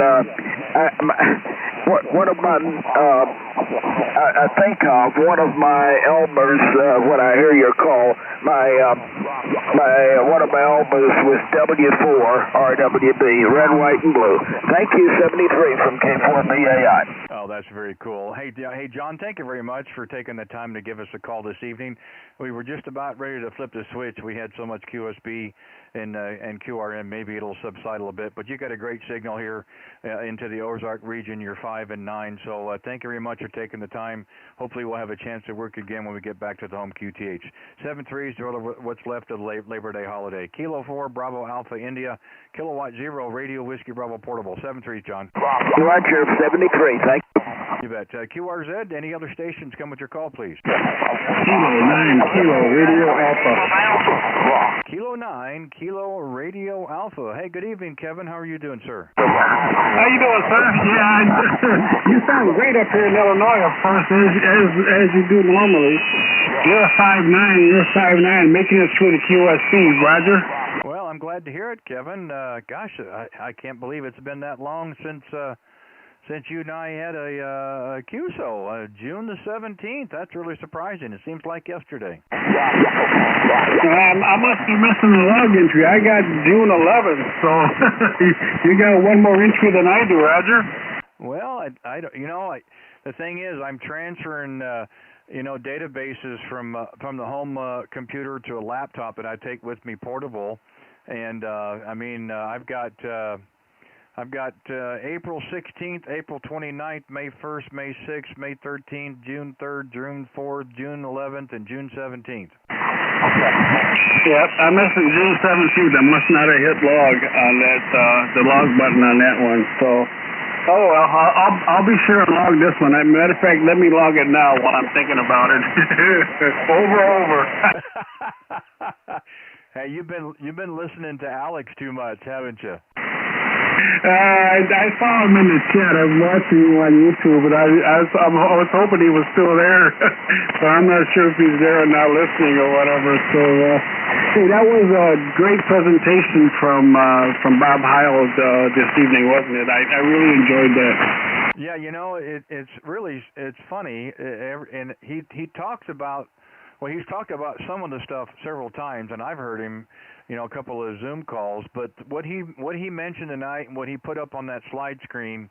one of my, I think of one of my Elmers when I hear your call. One of my Elmers was W4 RWB, red, white, and blue. Thank you, 73 from K4BAI.
Oh, that's very cool. Hey, John, thank you very much for taking the time to give us a call this evening. We were just about ready to flip the switch. We had so much QSB and QRM, maybe it'll subside a little bit, but you got a great signal here into the Ozark region. You're 5 and 9, so thank you very much for taking the time. Hopefully we'll have a chance to work again when we get back to the home QTH. 7-3 is what's left of the Labor Day holiday. Kilo 4, Bravo Alpha India, Kilowatt 0, Radio Whiskey Bravo Portable. 7-3, John.
Roger, 73, thank you.
You bet. QRZ, any other stations come with your call, please?
Kilo 9, Kilo Radio Alpha.
Kilo 9, Kilo Radio Alpha. Hey, good evening, Kevin. How are you doing, sir?
How you doing, sir? Yeah, you sound great up here in Illinois, of course, as you do normally. You're 5'9", you're 5'9", making it through the QSC, Roger.
Well, I'm glad to hear it, Kevin. Gosh, I can't believe it's been that long since you and I had a QSO, June the 17th. That's really surprising. It seems like yesterday.
I must be missing the log entry. I got June 11th, so you got one more entry than I do, Roger.
Well, I don't. The thing is, I'm transferring databases from the home computer to a laptop that I take with me portable, and I've got April 16th, April 29th, May 1st, May 6th, May 13th, June 3rd, June 4th, June 11th, and June 17th.
Yep, I'm missing June 17th. I must not have hit log on that, the log button on that one. So, I'll be sure and log this one. As a matter of fact, let me log it now while I'm thinking about it. over.
Hey, you've been listening to Alex too much, haven't you?
I saw him in the chat. I was watching you on YouTube, but I was hoping he was still there. So I'm not sure if he's there or not listening or whatever. So, hey, that was a great presentation from Bob Heil this evening, wasn't it? I really enjoyed that.
Yeah, it's funny, and he talks about. Well, he's talked about some of the stuff several times, and I've heard him, a couple of Zoom calls. But what he mentioned tonight and what he put up on that slide screen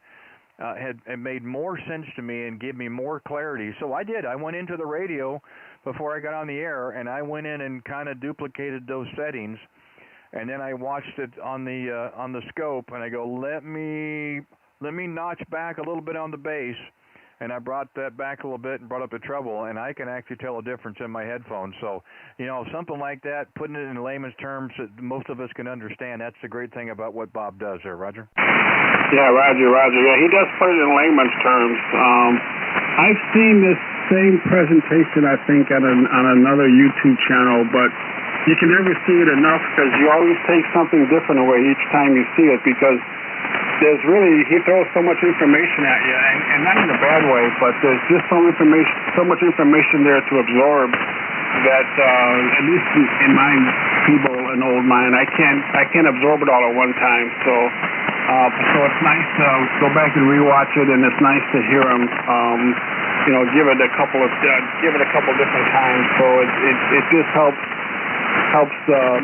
had made more sense to me and gave me more clarity. So I did. I went into the radio before I got on the air, and I went in and kind of duplicated those settings, and then I watched it on the scope, and I go, let me notch back a little bit on the bass. And I brought that back a little bit and brought up the treble, and I can actually tell a difference in my headphones. So, something like that, putting it in layman's terms that most of us can understand, that's the great thing about what Bob does there, Roger.
Yeah, Roger. Yeah, he does put it in layman's terms. I've seen this same presentation, I think, on another YouTube channel, but you can never see it enough because you always take something different away each time you see it because he throws so much information at you, and not in a bad way, but there's just so much information there to absorb. that at least in my feeble and old mind, I can't absorb it all at one time. So it's nice to go back and rewatch it, and it's nice to hear him. Give it a couple different times. So it just helps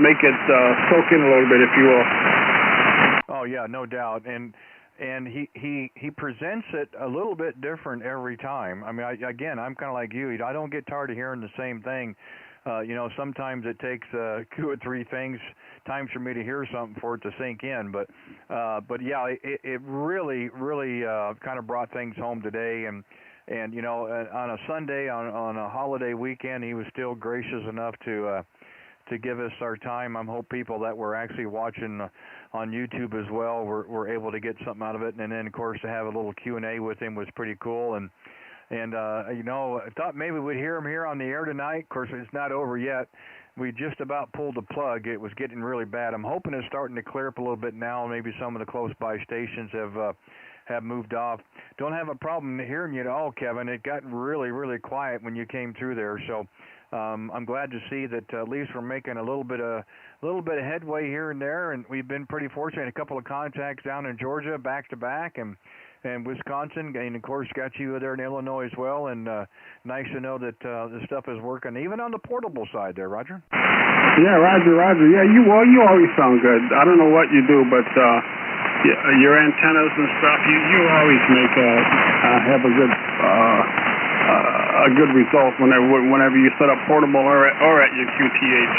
make it soak in a little bit, if you will.
Oh yeah, no doubt. And he presents it a little bit different every time. I mean, I'm kind of like you. I don't get tired of hearing the same thing. Sometimes it takes 2 or 3 times for me to hear something for it to sink in. But yeah, it really kind of brought things home today. And on a Sunday, on a holiday weekend, he was still gracious enough to give us our time. I hope people that were actually watching on YouTube as well were able to get something out of it. And then, of course, to have a little Q&A with him was pretty cool. And I thought maybe we'd hear him here on the air tonight. Of course, it's not over yet. We just about pulled the plug. It was getting really bad. I'm hoping it's starting to clear up a little bit now. Maybe some of the close-by stations have moved off. Don't have a problem hearing you at all, Kevin. It got really, really quiet when you came through there. So I'm glad to see that at least we're making a little bit of headway here and there, and we've been pretty fortunate. A couple of contacts down in Georgia, back to back, and Wisconsin, and of course got you there in Illinois as well. And nice to know that the stuff is working, even on the portable side there, Roger.
Yeah, Roger. Yeah, you always sound good. I don't know what you do, but your antennas and stuff, you always have a good result whenever you set up portable or at your QTH.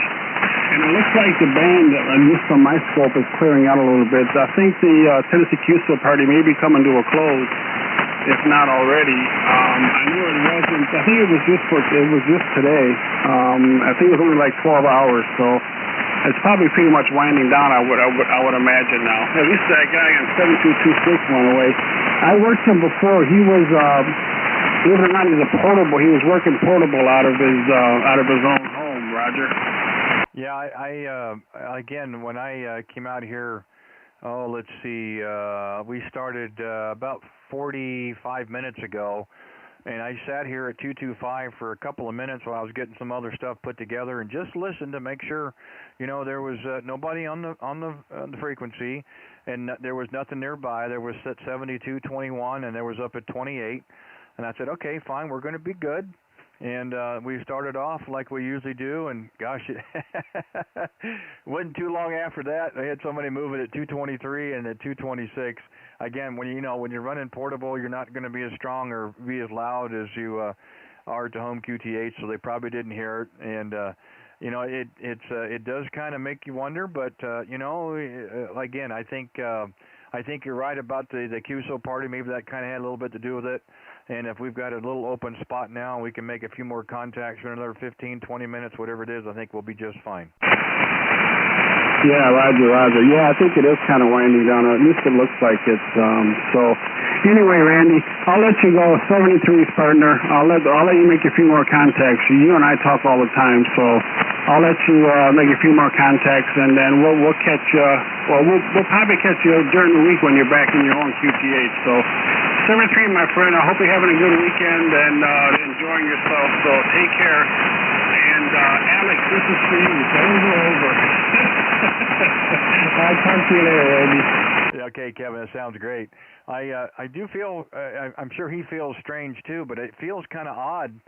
And it looks like the band, at least from my scope, is clearing out a little bit. I think the Tennessee QSO party may be coming to a close, if not already. I knew it wasn't. I think it was just today. I think it was only like 12 hours, so it's probably pretty much winding down. I would imagine now. At least that guy on 7226 went away. I worked him before. He was. Believe it or not, he's a portable. He was working portable out of his own home, Roger.
Yeah, I again, when I came out here, let's see, we started about 45 minutes ago, and I sat here at 225 for a couple of minutes while I was getting some other stuff put together, and just listened to make sure, there was nobody on the frequency, and there was nothing nearby. There was at 7221, and there was up at 28. And I said, okay, fine, we're going to be good. And we started off like we usually do, and gosh, it wasn't too long after that. They had somebody moving at 223 and at 226. Again, when you're running portable, you're not going to be as strong or be as loud as you are to home QTH, so they probably didn't hear it. And it does kind of make you wonder, but again, I think you're right about the QSO party. Maybe that kind of had a little bit to do with it. And if we've got a little open spot now, we can make a few more contacts for another 15, 20 minutes, whatever it is, I think we'll be just fine.
Yeah, Roger. Yeah, I think it is kind of winding down, or at least it looks like it. So anyway, Randy, I'll let you go. 73's partner. I'll let you make a few more contacts. You and I talk all the time, so I'll let you make a few more contacts, and then we'll catch you. Well, we'll probably catch you during the week when you're back in your own QTH. So 73, my friend, I hope you're having a good weekend and enjoying yourself. So take care. And Alex, this is for you. It's over. I'll talk to you later, Randy.
Okay, Kevin, that sounds great. I do feel, I'm sure he feels strange too, but it feels kind of odd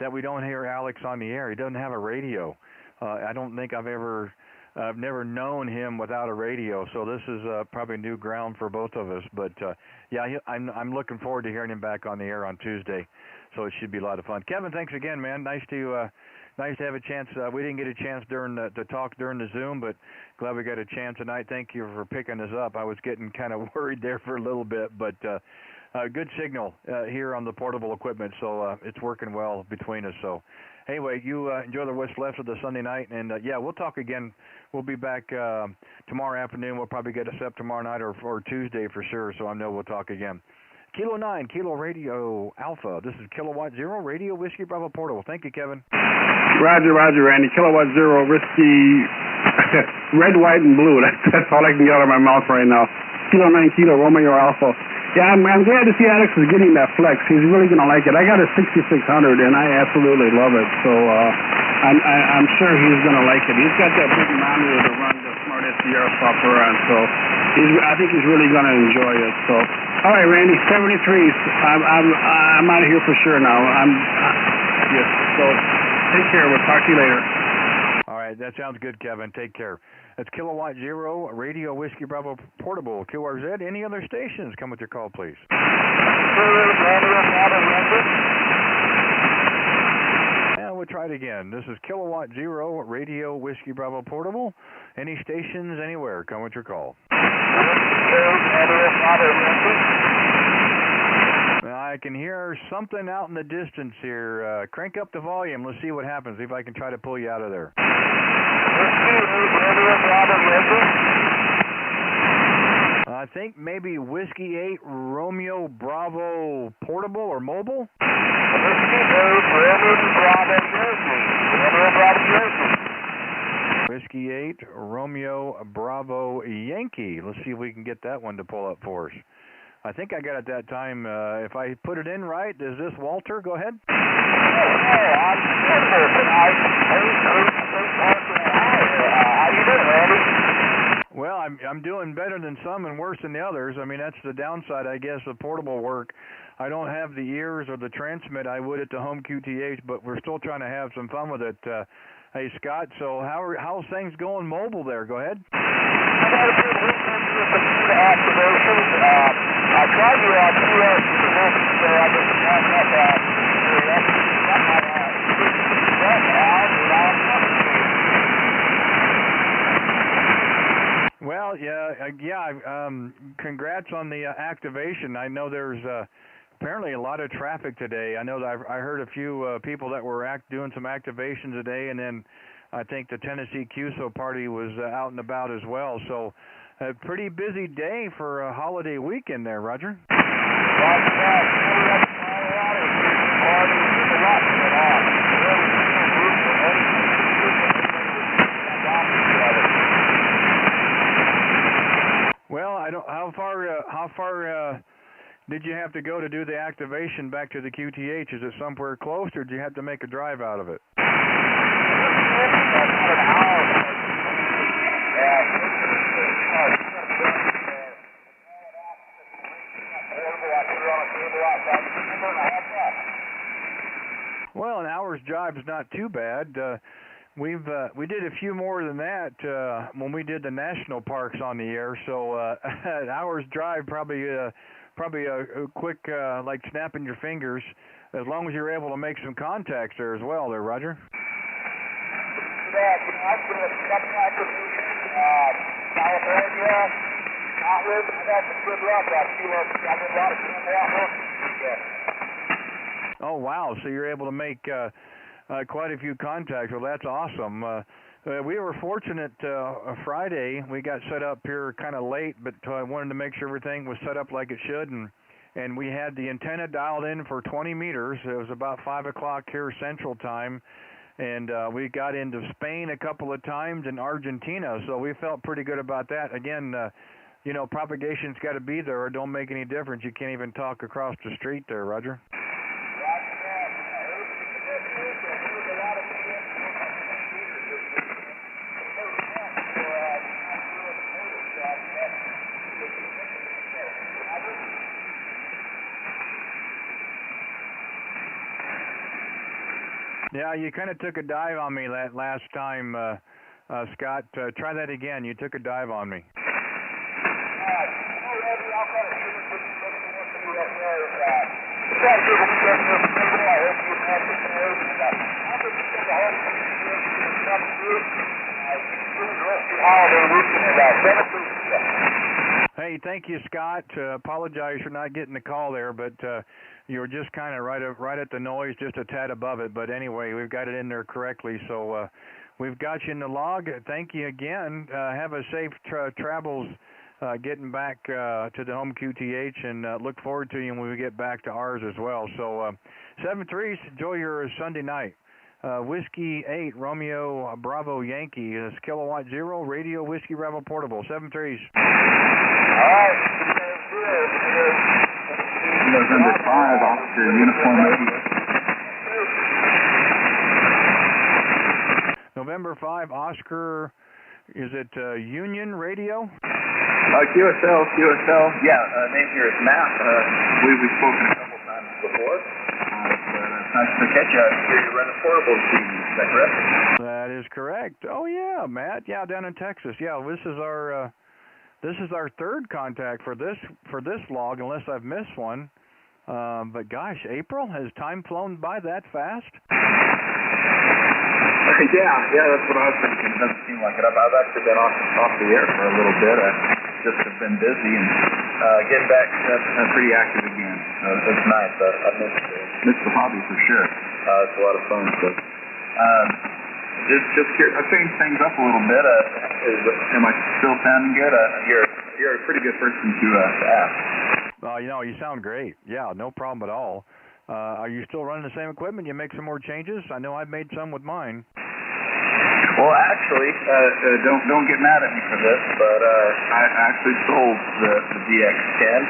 that we don't hear Alex on the air. He doesn't have a radio. I don't think I've never known him without a radio, so this is probably new ground for both of us. But yeah, I'm looking forward to hearing him back on the air on Tuesday, so it should be a lot of fun. Kevin, thanks again, man. Nice to have a chance. We didn't get a chance to talk during the Zoom, but glad we got a chance tonight. Thank you for picking us up. I was getting kind of worried there for a little bit, but good signal here on the portable equipment, so it's working well between us. So anyway, you enjoy the what's left of the Sunday night, and yeah, we'll talk again. We'll be back tomorrow afternoon. We'll probably get a Sept tomorrow night or Tuesday for sure, so I know we'll talk again. Kilo 9, Kilo Radio Alpha. This is Kilowatt Zero Radio Whiskey Bravo Portable. Thank you, Kevin.
Roger, Randy. Kilowatt Zero Whiskey Red, White, and Blue. That's all I can get out of my mouth right now. Kilo 9, Kilo Romeo Alpha. Yeah, I'm glad to see Alex is getting that flex. He's really going to like it. I got a 6600, and I absolutely love it. So I'm sure he's going to like it. He's got that big monitor to run the Smart SDR software on, so I think he's really going to enjoy it. So, all right, Randy, 73s. I'm out of here for sure now. Yes. So, take care. We'll talk to you later.
All right, that sounds good, Kevin. Take care. That's Kilowatt Zero, Radio Whiskey Bravo Portable, QRZ. Any other stations? Come with your call, please. And we'll try it again. This is Kilowatt Zero, Radio Whiskey Bravo Portable. Any stations, anywhere. Come with your call. Now, I can hear something out in the distance here. Crank up the volume. Let's see what happens. See if I can try to pull you out of there. I think maybe Whiskey 8 Romeo Bravo Portable or Mobile? Whiskey 8 Romeo Bravo Yankee. Let's see if we can get that one to pull up for us. I think I got it that time. If I put it in right, is this Walter? Go ahead. Well, I'm doing better than some and worse than the others. I mean, that's the downside, I guess, of portable work. I don't have the ears or the transmit I would at the home QTH, but we're still trying to have some fun with it. Hey, Scott, so how's things going mobile there? Go ahead.
I tried to QS, so I just
Well, yeah. Congrats on the activation. I know there's apparently a lot of traffic today. I know that I heard a few people that were doing some activations today, and then I think the Tennessee QSO party was out and about as well. So a pretty busy day for a holiday weekend there, Roger. Well, I don't. How far did you have to go to do the activation back to the QTH? Is it somewhere close, or did you have to make a drive out of it? Well, an hour's drive is not too bad. We did a few more than that when we did the national parks on the air. So an hour's drive probably a quick like snapping your fingers, as long as you're able to make some contacts there as well, there, Roger. Oh wow! So you're able to make quite a few contacts. Well, that's awesome. We were fortunate Friday. We got set up here kind of late, but I wanted to make sure everything was set up like it should, and we had the antenna dialed in for 20 meters. It was about 5 o'clock here Central Time, and we got into Spain a couple of times and Argentina, so we felt pretty good about that. Again, you know, propagation's got to be there, or don't make any difference. You can't even talk across the street there, Roger. Yeah, you kind of took a dive on me that last time, Scott. Try that again. You took a dive on me. Hey, thank you, Scott. Apologize for not getting the call there, but you were just kind of right at the noise, just a tad above it. But anyway, we've got it in there correctly, so we've got you in the log. Thank you again. Have a safe travels getting back to the home QTH, and look forward to you when we get back to ours as well. So 7-3, enjoy your Sunday night. Whiskey 8 Romeo Bravo Yankee is Kilowatt Zero Radio Whiskey Bravo Portable 7-3s.
November 5, Officer Uniform 80.
November 5, Oscar, is it Union Radio?
QSL. Yeah, name here is Matt. We've spoken a couple times before. But it's nice to catch you. You're running portable this evening. Is that correct?
That is correct. Oh yeah, Matt. Yeah, down in Texas. Yeah, this is our third contact for this log, unless I've missed one. But gosh, April, has time flown by that fast?
Yeah, that's what I was thinking. It doesn't seem like it. I've actually been off the air for a little bit. I just have been busy and getting back pretty active again. It's nice. I missed the hobby for sure. It's a lot of fun. So, just curious. I've changed things up a little bit. Am I still sounding good? You're a pretty good person to ask.
You sound great. Yeah, no problem at all. Are you still running the same equipment? You make some more changes? I know I've made some with mine.
Well, actually, don't get mad at me for this, but I actually sold the DX10.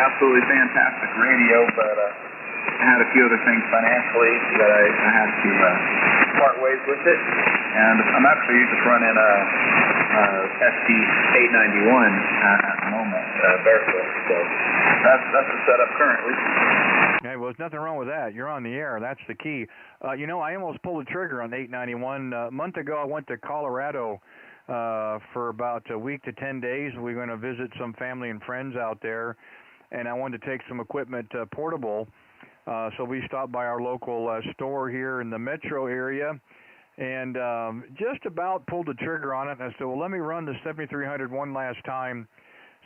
Absolutely fantastic radio, but I had a few other things financially that I had to part ways with it, and I'm actually just running a ST891 at the moment, barefoot. So that's the setup currently.
Okay, well, there's nothing wrong with that. You're on the air. That's the key. I almost pulled the trigger on 891. A month ago, I went to Colorado for about a week to 10 days. We were going to visit some family and friends out there, and I wanted to take some equipment portable. So we stopped by our local store here in the metro area and just about pulled the trigger on it. And I said, well, let me run the 7300 one last time.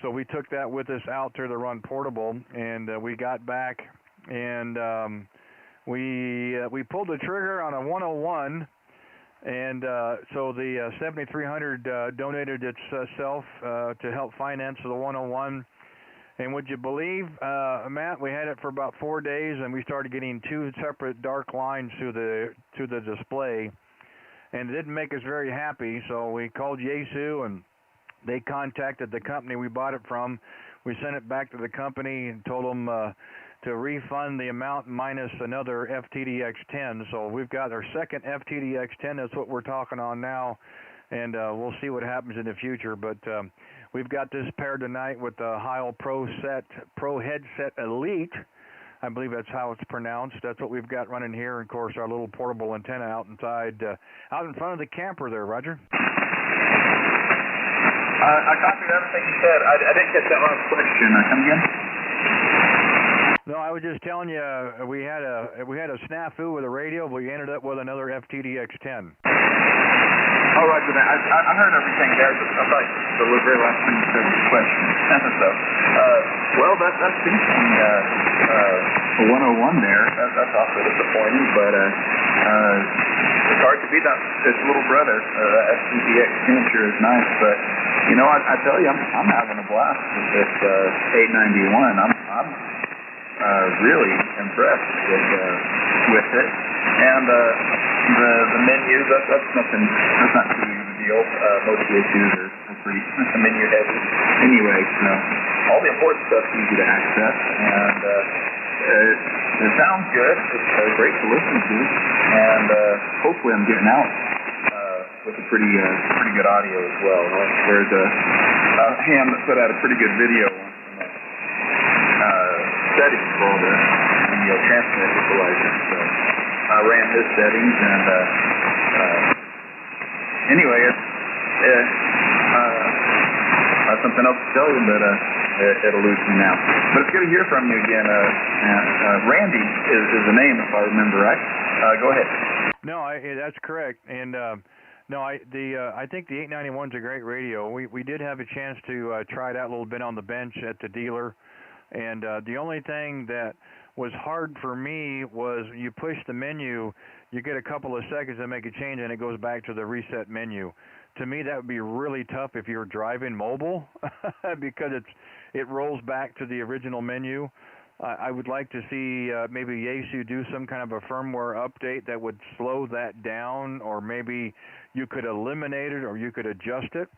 So we took that with us out there to run portable, and we got back, and we pulled the trigger on a 101, and so the 7300 donated itself to help finance the 101. And would you believe, Matt, we had it for about 4 days, and we started getting two separate dark lines to the display, and it didn't make us very happy. So we called Yaesu, and they contacted the company we bought it from. We sent it back to the company and told them to refund the amount minus another FTDX10. So we've got our second FTDX10. That's what we're talking on now, and we'll see what happens in the future. But we've got this paired tonight with the Heil Pro Headset Elite. I believe that's how it's pronounced. That's what we've got running here. And of course, our little portable antenna out in front of the camper there, Roger.
I copied everything you said. I didn't get that last question. Come again?
No, I was just telling you we had a snafu with the radio, but we ended up with another FTDX10.
Oh, right. I heard everything there, but I thought the very last thing you said was a question. So, well, that's interesting. The 101 there, that's also disappointing, but it's hard to beat that. Its little brother, FTDX10 sure is nice, but I tell you, I'm having a blast with this 891. I'm really impressed with it, and the menu, that's nothing. That's not too big of a deal. Most Yaesus are pretty menu heavy. Anyway, all the important stuff's easy to access, and it sounds good. It's great to listen to, and hopefully I'm getting out with a pretty good audio as well. There's a ham that put out a pretty good video on settings for the transmit equalizer. So I ran his settings, and anyway, I have something else to tell you, but it eludes me now. But it's good to hear from you again. Randy is the name, if I remember right. Go ahead.
No, that's correct, and no, I think the 891's a great radio. We did have a chance to try it out a little bit on the bench at the dealer, and the only thing that was hard for me was you push the menu, you get a couple of seconds to make a change, and it goes back to the reset menu. To me, that would be really tough if you're driving mobile because it rolls back to the original menu. I would like to see maybe Yaesu do some kind of a firmware update that would slow that down, or maybe you could eliminate it or you could adjust it.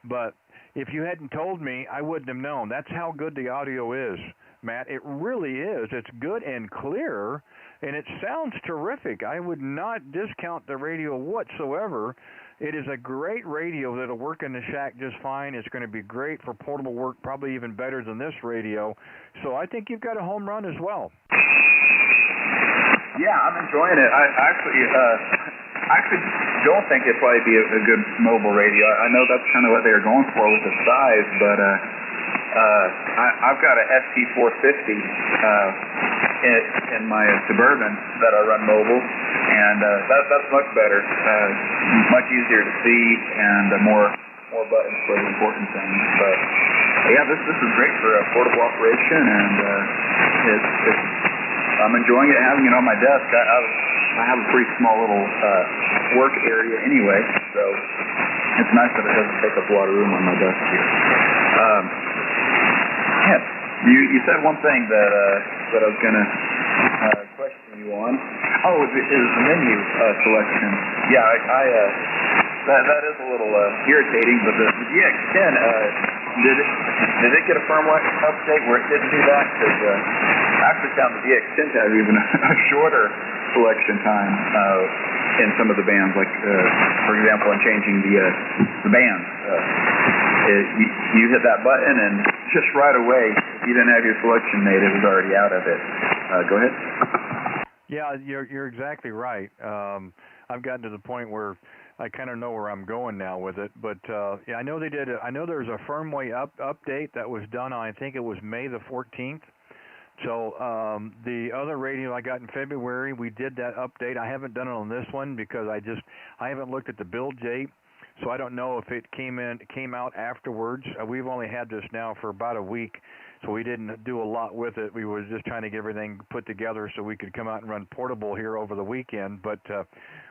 But if you hadn't told me, I wouldn't have known. That's how good the audio is, Matt. It really is. It's good and clear. and it sounds terrific. I would not discount the radio whatsoever. It is a great radio that'll work in the shack just fine. It's going to be great for portable work, probably even better than this radio. So I think you've got a home run as well.
Yeah, I'm enjoying it. I actually don't think it'd probably be a good mobile radio. I know that's kind of what they were going for with the size, but I've got a ST450 in my Suburban that I run mobile, and that's much better, much easier to see, and more buttons for the important things. But yeah, this is great for a portable operation, and I'm enjoying it, having it on my desk. I have a pretty small little work area anyway, so it's nice that it doesn't take up a lot of room on my desk here. You said one thing that I was going to question you on. Oh, is the menu selection. Yeah, that is a little irritating, but the DX10, did it get a firmware update where it didn't do that? Because I actually found the DX10 to have even a shorter selection time in some of the bands, like for example, in changing the bands. You hit that button and just right away, if you didn't have your selection made, it was already out of it. Go ahead.
Yeah, you're exactly right. I've gotten to the point where I kind of know where I'm going now with it, but yeah, I know they did. I know there was a firmware update that was done on, I think it was May the 14th. So the other radio I got in February, we did that update. I haven't done it on this one because I haven't looked at the build date, so I don't know if it came out afterwards. We've only had this now for about a week, so we didn't do a lot with it. We were just trying to get everything put together so we could come out and run portable here over the weekend, but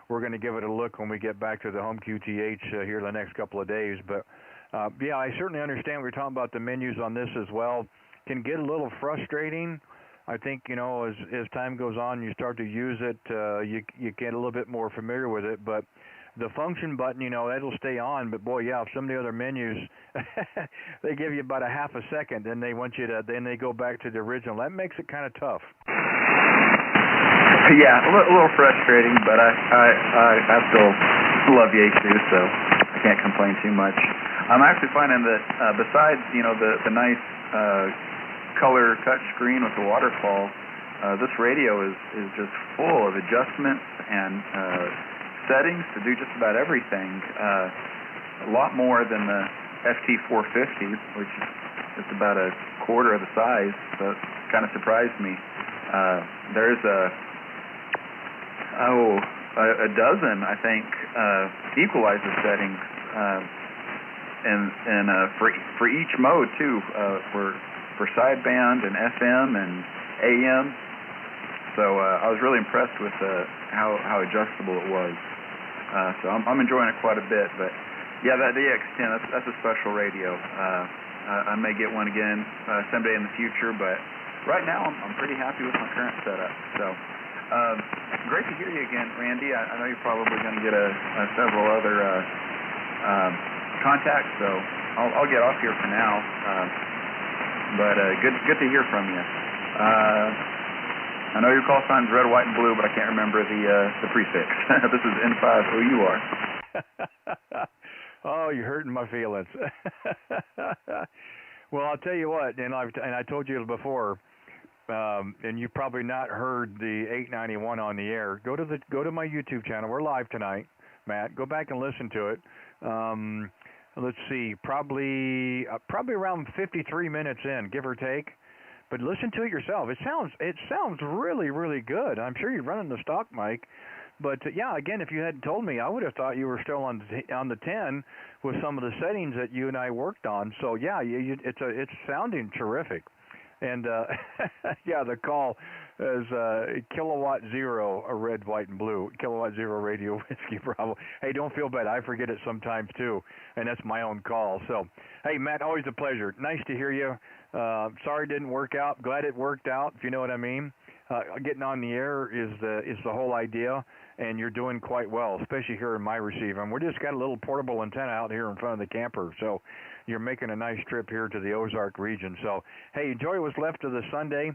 we're going to give it a look when we get back to the home QTH here the next couple of days. But yeah, I certainly understand what you're talking about. The menus on this as well can get a little frustrating. I think, you know, as time goes on, you start to use it, you get a little bit more familiar with it. But the function button, you know, that'll stay on. But boy, yeah, some of the other menus, they give you about a half a second, then they want you to, then they go back to the original. That makes it kind of tough.
Yeah, a little frustrating, but I still love Yaesu, so I can't complain too much. I'm actually finding that besides, you know, the nice color touch screen with the waterfall, this radio is just full of adjustments and settings to do just about everything. A lot more than the FT450, which is just about a quarter of the size, so it kind of surprised me. There's a dozen, I think, equalizer settings, and for each mode too, for sideband and FM and AM. So I was really impressed with how adjustable it was. So I'm enjoying it quite a bit. But yeah, that DX10, that's a special radio. I may get one again someday in the future, but right now I'm pretty happy with my current setup. So great to hear you again, Randy. I know you're probably going to get several other contacts, so I'll get off here for now. But good to hear from you. I know your call sign's red, white, and blue, but I can't remember the prefix. This is N5OUR.
Oh, you're hurting my feelings. Well, I'll tell you what, and I told you before, and you've probably not heard the 891 on the air. Go to my YouTube channel. We're live tonight, Matt. Go back and listen to it. Let's see, probably around 53 minutes in, give or take. But listen to it yourself. It sounds really, really good. I'm sure you're running the stock mic. But yeah, again, if you hadn't told me, I would have thought you were still on the 10 with some of the settings that you and I worked on. So yeah, it's sounding terrific. And yeah, the call is Kilowatt Zero, a red, white, and blue. Kilowatt Zero Radio Whiskey Bravo. Hey, don't feel bad. I forget it sometimes too, and that's my own call. So, hey, Matt, always a pleasure. Nice to hear you. Sorry it didn't work out. Glad it worked out, if you know what I mean. Getting on the air is the whole idea, and you're doing quite well, especially here in my receiver. And we just got a little portable antenna out here in front of the camper, so you're making a nice trip here to the Ozark region. So, hey, enjoy what's left of the Sunday,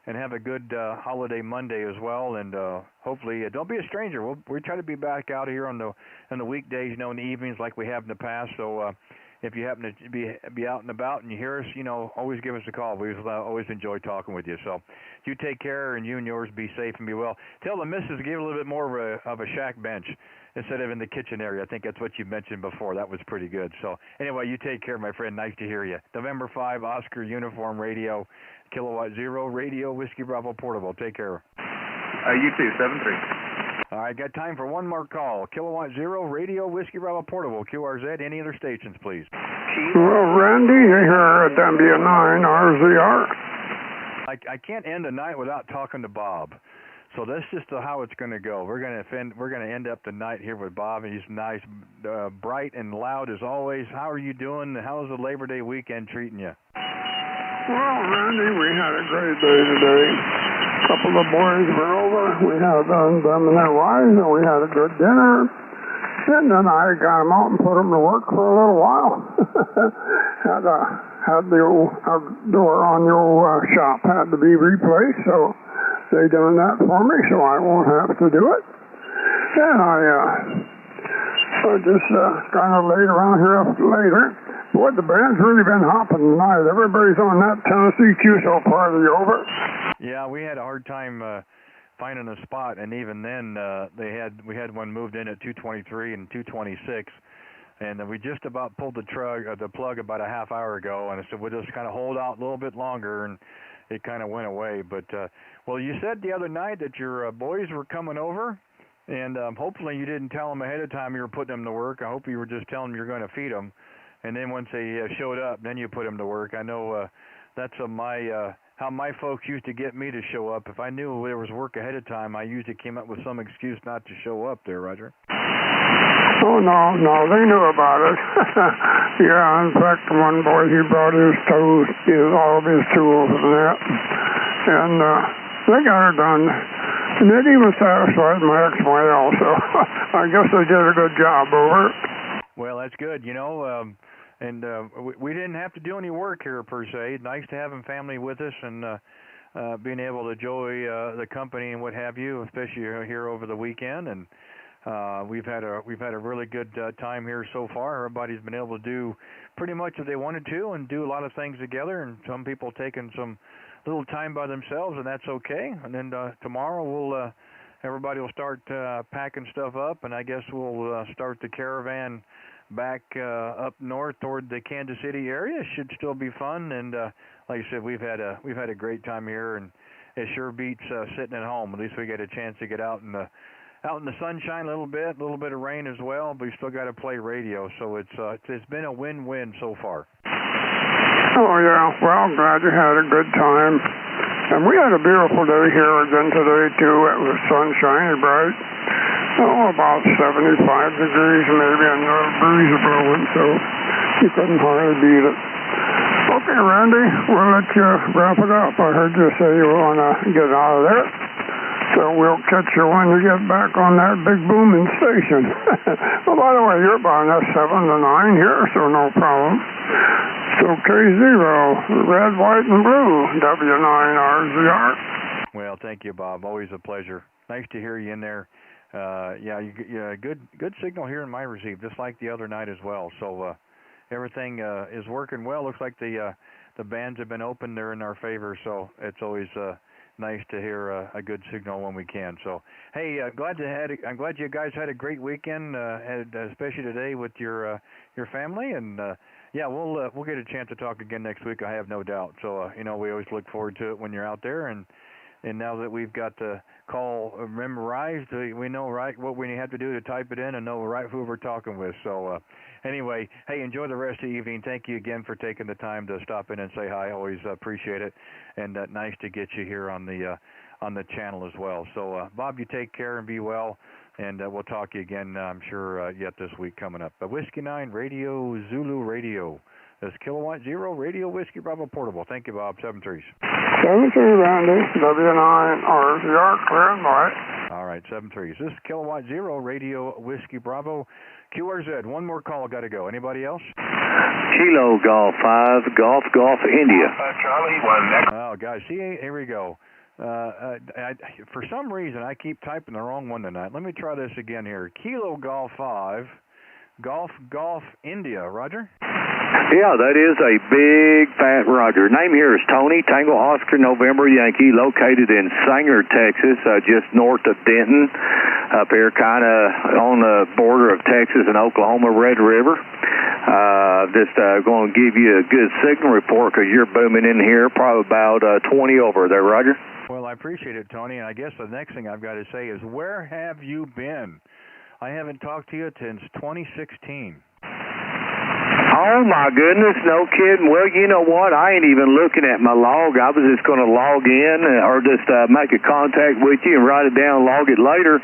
and have a good holiday Monday as well. And hopefully, don't be a stranger. We'll try to be back out here on the weekdays, in the evenings like we have in the past. So if you happen to be out and about and you hear us, always give us a call. We've always enjoyed talking with you. So you take care, and you and yours be safe and be well. Tell the missus to give a little bit more of a shack bench instead of in the kitchen area. I think that's what you mentioned before. That was pretty good. So anyway, you take care, my friend. Nice to hear you. November 5, Oscar Uniform Radio, Kilowatt Zero Radio, Whiskey Bravo Portable. Take care.
You too, 7-3.
All right, got time for one more call. Kilowatt Zero Radio, Whiskey Bravo Portable, QRZ. Any other stations, please?
Well, Randy, you're here at MBA9 RZR.
I can't end the night without talking to Bob. So that's just how it's going to go. We're going to end up the night here with Bob. He's nice, bright and loud as always. How are you doing? How's the Labor Day weekend treating you?
Well, Randy, we had a great day today. A couple of boys were over. We had them and their wives, and we had a good dinner. And then I got them out and put them to work for a little while. had the old door on the old shop had to be replaced, so they done that for me, so I won't have to do it. And I just kind of laid around here up later. Boy, the band's really been hopping tonight. Everybody's on that Tennessee QSO party over.
Yeah, we had a hard time finding a spot, and even then we had one moved in at 223 and 226, and we just about pulled the plug about a half hour ago, and I said we'll just kind of hold out a little bit longer, and it kind of went away. But well, you said the other night that your boys were coming over, and hopefully you didn't tell them ahead of time you were putting them to work. I hope you were just telling them you're going to feed them, and then once they showed up, then you put them to work. I know that's how my folks used to get me to show up. If I knew there was work ahead of time, I usually came up with some excuse not to show up there, Roger.
Oh, no, they knew about it. Yeah, in fact, one boy, he brought all of his tools and that, and they got it done. And it even satisfied my ex-wife also. I guess they did a good job over it.
Well, that's good, and we didn't have to do any work here per se. Nice to have family with us and being able to enjoy the company and what have you, especially here over the weekend. And we've had a really good time here so far. Everybody's been able to do pretty much what they wanted to and do a lot of things together. And some people taking some little time by themselves, and that's okay. And then tomorrow everybody will start packing stuff up, and I guess we'll start the caravan back up north toward the Kansas City area. Should still be fun, and like I said, we've had a great time here, and it sure beats sitting at home. At least we get a chance to get out in the sunshine a little bit of rain as well, but we still got to play radio, so it's been a win-win so far.
Oh yeah, well, glad you had a good time. And we had a beautiful day here again today too. It was sunshiny, bright. Oh, about 75 degrees maybe, and a breeze blowing, so you couldn't hardly beat it. Okay, Randy, we'll let you wrap it up. I heard you say you want to get out of there, so we'll catch you when you get back on that big booming station. Well, by the way, you're about 7 to 9 here, so no problem. So K0, red, white, and blue, W9RZR.
Well, thank you, Bob. Always a pleasure. Nice to hear you in there. Good signal here in my receive, just like the other night as well. So everything is working well. Looks like the bands have been open. They're in our favor, so it's always nice to hear a good signal when we can. So, hey, I'm glad you guys had a great weekend, especially today with your family. And yeah, we'll get a chance to talk again next week. I have no doubt. So we always look forward to it when you're out there. And now that we've got the call memorized, we know right what we have to do to type it in and know right who we're talking with. So anyway, hey, enjoy the rest of the evening. Thank you again for taking the time to stop in and say hi. Always appreciate it, and nice to get you here on the channel as well. So Bob, you take care and be well, and we'll talk to you again, I'm sure, yet this week coming up. Whiskey 9 Radio, Zulu Radio. That's Kilowatt Zero Radio, Whiskey Bravo Portable. Thank you, Bob. 7-3s.
7-3, Randy. W9RZR, clear and white.
All right, 7-3s. This is Kilowatt Zero Radio, Whiskey Bravo, QRZ. One more call, got to go. Anybody else?
Kilo Golf 5, Golf India.
Charlie 1 next.
Oh, guys, see, here we go. For some reason, I keep typing the wrong one tonight. Let me try this again here. Kilo Golf 5, Golf India. Roger?
Yeah, that is a big fat Roger. Name here is Tony, Tango Oscar November Yankee, located in Sanger, Texas, just north of Denton, up here kind of on the border of Texas and Oklahoma, Red River. Just going to give you a good signal report because you're booming in here, probably about 20 over there, Roger.
Well, I appreciate it, Tony, and I guess the next thing I've got to say is, where have you been? I haven't talked to you since 2016.
Oh, my goodness, no kidding. Well, you know what? I ain't even looking at my log. I was just going to log in or just make a contact with you and write it down and log it later.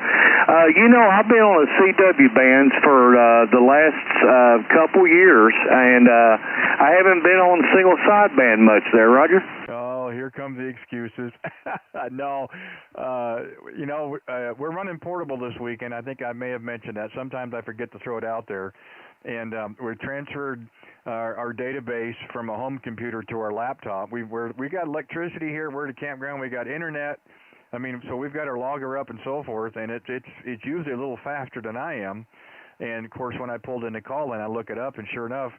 You know, I've been on the CW bands for the last couple years, and I haven't been on the single sideband much there, Roger.
Oh, here come the excuses. No, you know, we're running portable this weekend. I think I may have mentioned that. Sometimes I forget to throw it out there. And we transferred our database from a home computer to our laptop. We got electricity here. We're at a campground. We got internet. I mean, so we've got our logger up and so forth. And it's usually a little faster than I am. And of course, when I pulled in the call in, I look it up, and sure enough,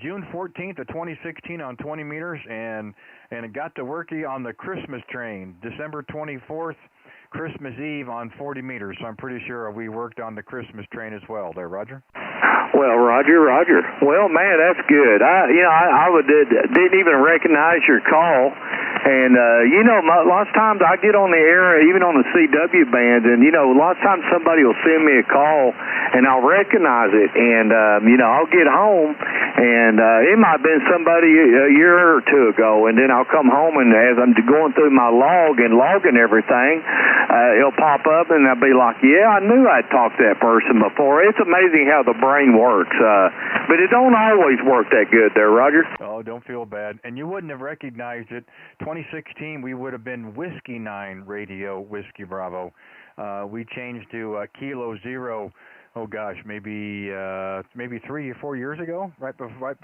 June 14th of 2016 on 20 meters, and it got to worky on the Christmas train, December 24th. Christmas Eve on 40 meters, so I'm pretty sure we worked on the Christmas train as well there, Roger.
Well, Roger. Well, man, that's good. I didn't even recognize your call. And, you know, lots of times I get on the air, even on the CW band, and, you know, lots of times somebody will send me a call, and I'll recognize it. And, you know, I'll get home, and it might have been somebody a year or two ago, and then I'll come home, and as I'm going through my log and logging everything, it'll pop up, and I'll be like, yeah, I knew I'd talked to that person before. It's amazing how the brain works, but it don't always work that good there, Roger.
Oh, don't feel bad. And you wouldn't have recognized it. 2016, we would have been Whiskey 9 Radio, Whiskey Bravo. We changed to Kilo Zero, oh gosh, maybe 3 or 4 years ago, right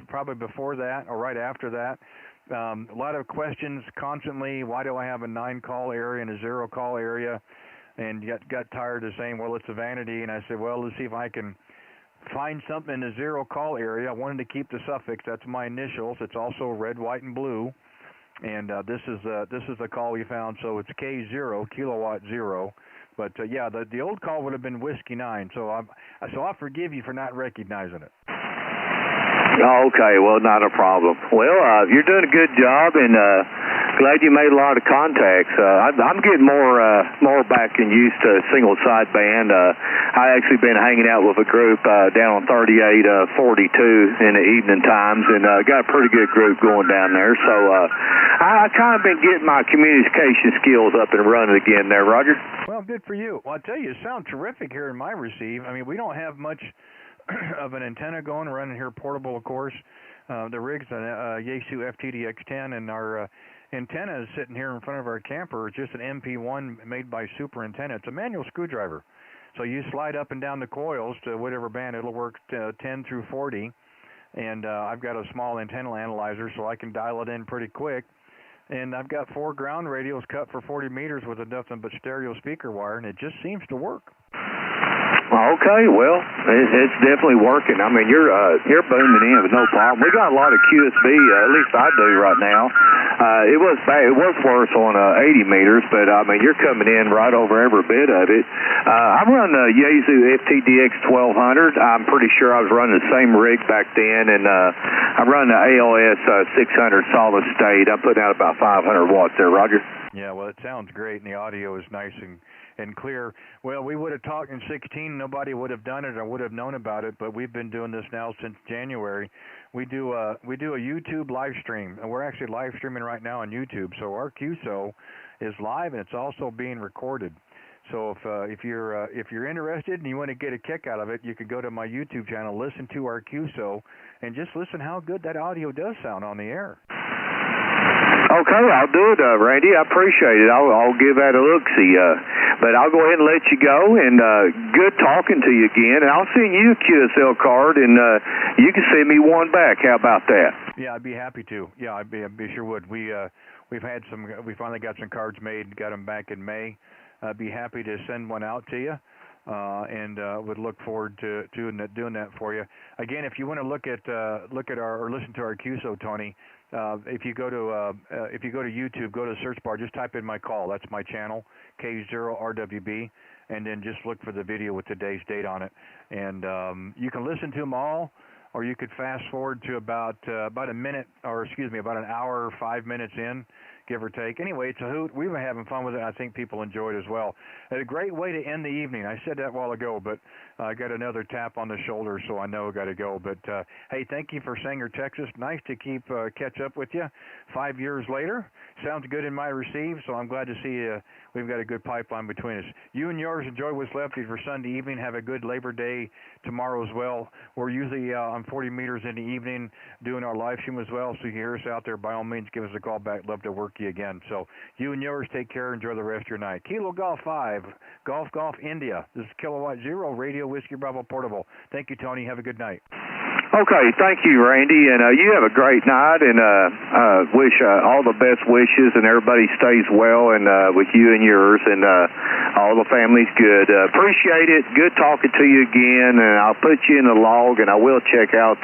probably before that or right after that. A lot of questions constantly. Why do I have a 9-call area and a 0-call area? And got tired of saying, well, it's a vanity. And I said, well, let's see if I can find something in the 0-call area. I wanted to keep the suffix. That's my initials. It's also red, white, and blue. And this is the call we found. So it's K0, kilowatt 0. But yeah, the old call would have been Whiskey 9. So I'll forgive you for not recognizing it.
Okay, well, not a problem. Well, you're doing a good job, and glad you made a lot of contacts. I'm getting more back and used to single sideband. I actually been hanging out with a group down on 3842 in the evening times, and got a pretty good group going down there. So I kind of been getting my communication skills up and running again there, Roger.
Well, good for you. Well, I tell you, you sound terrific here in my receive. I mean, we don't have much of an antenna going, running here portable, of course. The rig's a Yaesu FTDX10, and our antenna is sitting here in front of our camper. It's just an MP1 made by Super Antenna. It's a manual screwdriver. So you slide up and down the coils to whatever band. It'll work 10 through 40. And I've got a small antenna analyzer, so I can dial it in pretty quick. And I've got 4 ground radios cut for 40 meters with nothing but stereo speaker wire, and it just seems to work.
Okay, well, it's definitely working. I mean, you're booming in with no problem. We got a lot of QSB, at least I do right now. It was bad. It was worse on 80 meters, but I mean, you're coming in right over every bit of it. I run the Yaesu FTDX 1200. I'm pretty sure I was running the same rig back then, and I run the ALS 600 solid state. I'm putting out about 500 watts there, Roger.
Yeah, well, it sounds great, and the audio is nice and clear. Well, we would have talked in 16. Nobody would have done it or would have known about it, but we've been doing this now since January. We do a YouTube live stream, and we're actually live streaming right now on YouTube. So our QSO is live, and it's also being recorded. So if you're interested and you want to get a kick out of it, you could go to my YouTube channel, listen to our QSO, and just listen how good that audio does sound on the air.
Okay, I'll do it, Randy. I appreciate it. I'll give that a look-see. But I'll go ahead and let you go, and good talking to you again. And I'll send you a QSL card, and you can send me one back. How about that?
Yeah, I'd be happy to. Yeah, I'd be sure would. We finally got some cards made, got them back in May. I'd be happy to send one out to you, and would look forward to doing that for you. Again, if you want to look at our or listen to our QSO, Tony, if you go to YouTube, go to the search bar, just type in my call. That's my channel, K0RWB, and then just look for the video with today's date on it. And you can listen to them all, or you could fast forward to about a minute, or excuse me, about an hour or 5 minutes in, give or take. Anyway, it's a hoot. We've been having fun with it. I think people enjoy it as well. It's a great way to end the evening. I said that a while ago, but I got another tap on the shoulder, so I know I got to go. But hey, thank you for Sanger, Texas. Nice to keep catch up with you 5 years later. Sounds good in my receive, so I'm glad to see we've got a good pipeline between us. You and yours enjoy what's left of for Sunday evening. Have a good Labor Day tomorrow as well. We're usually on 40 meters in the evening doing our live stream as well, so you hear us out there, by all means, give us a call back. Love to work you again. So you and yours, take care. Enjoy the rest of your night. Kilo Golf 5, Golf India. This is Kilowatt Zero, Radio Whiskey Bravo Portable. Thank you, Tony. Have a good night.
Okay, thank you, Randy, and you have a great night, and wish all the best wishes, and everybody stays well, and with you and yours, and all the family's good. Appreciate it. Good talking to you again, and I'll put you in the log, and I will check out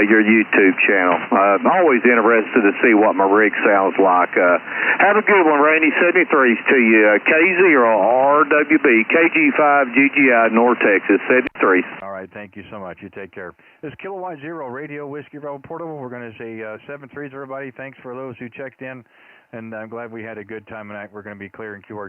your YouTube channel. I'm always interested to see what my rig sounds like. Have a good one, Randy. 73s to you. K0RWB, KG5GGI, North Texas, 73s.
All right, thank you so much. You take care. This is Kilowatt Zero, Radio Whiskey Bravo Portable. We're going to say 73s, everybody. Thanks for those who checked in, and I'm glad we had a good time tonight. We're going to be clearing QRT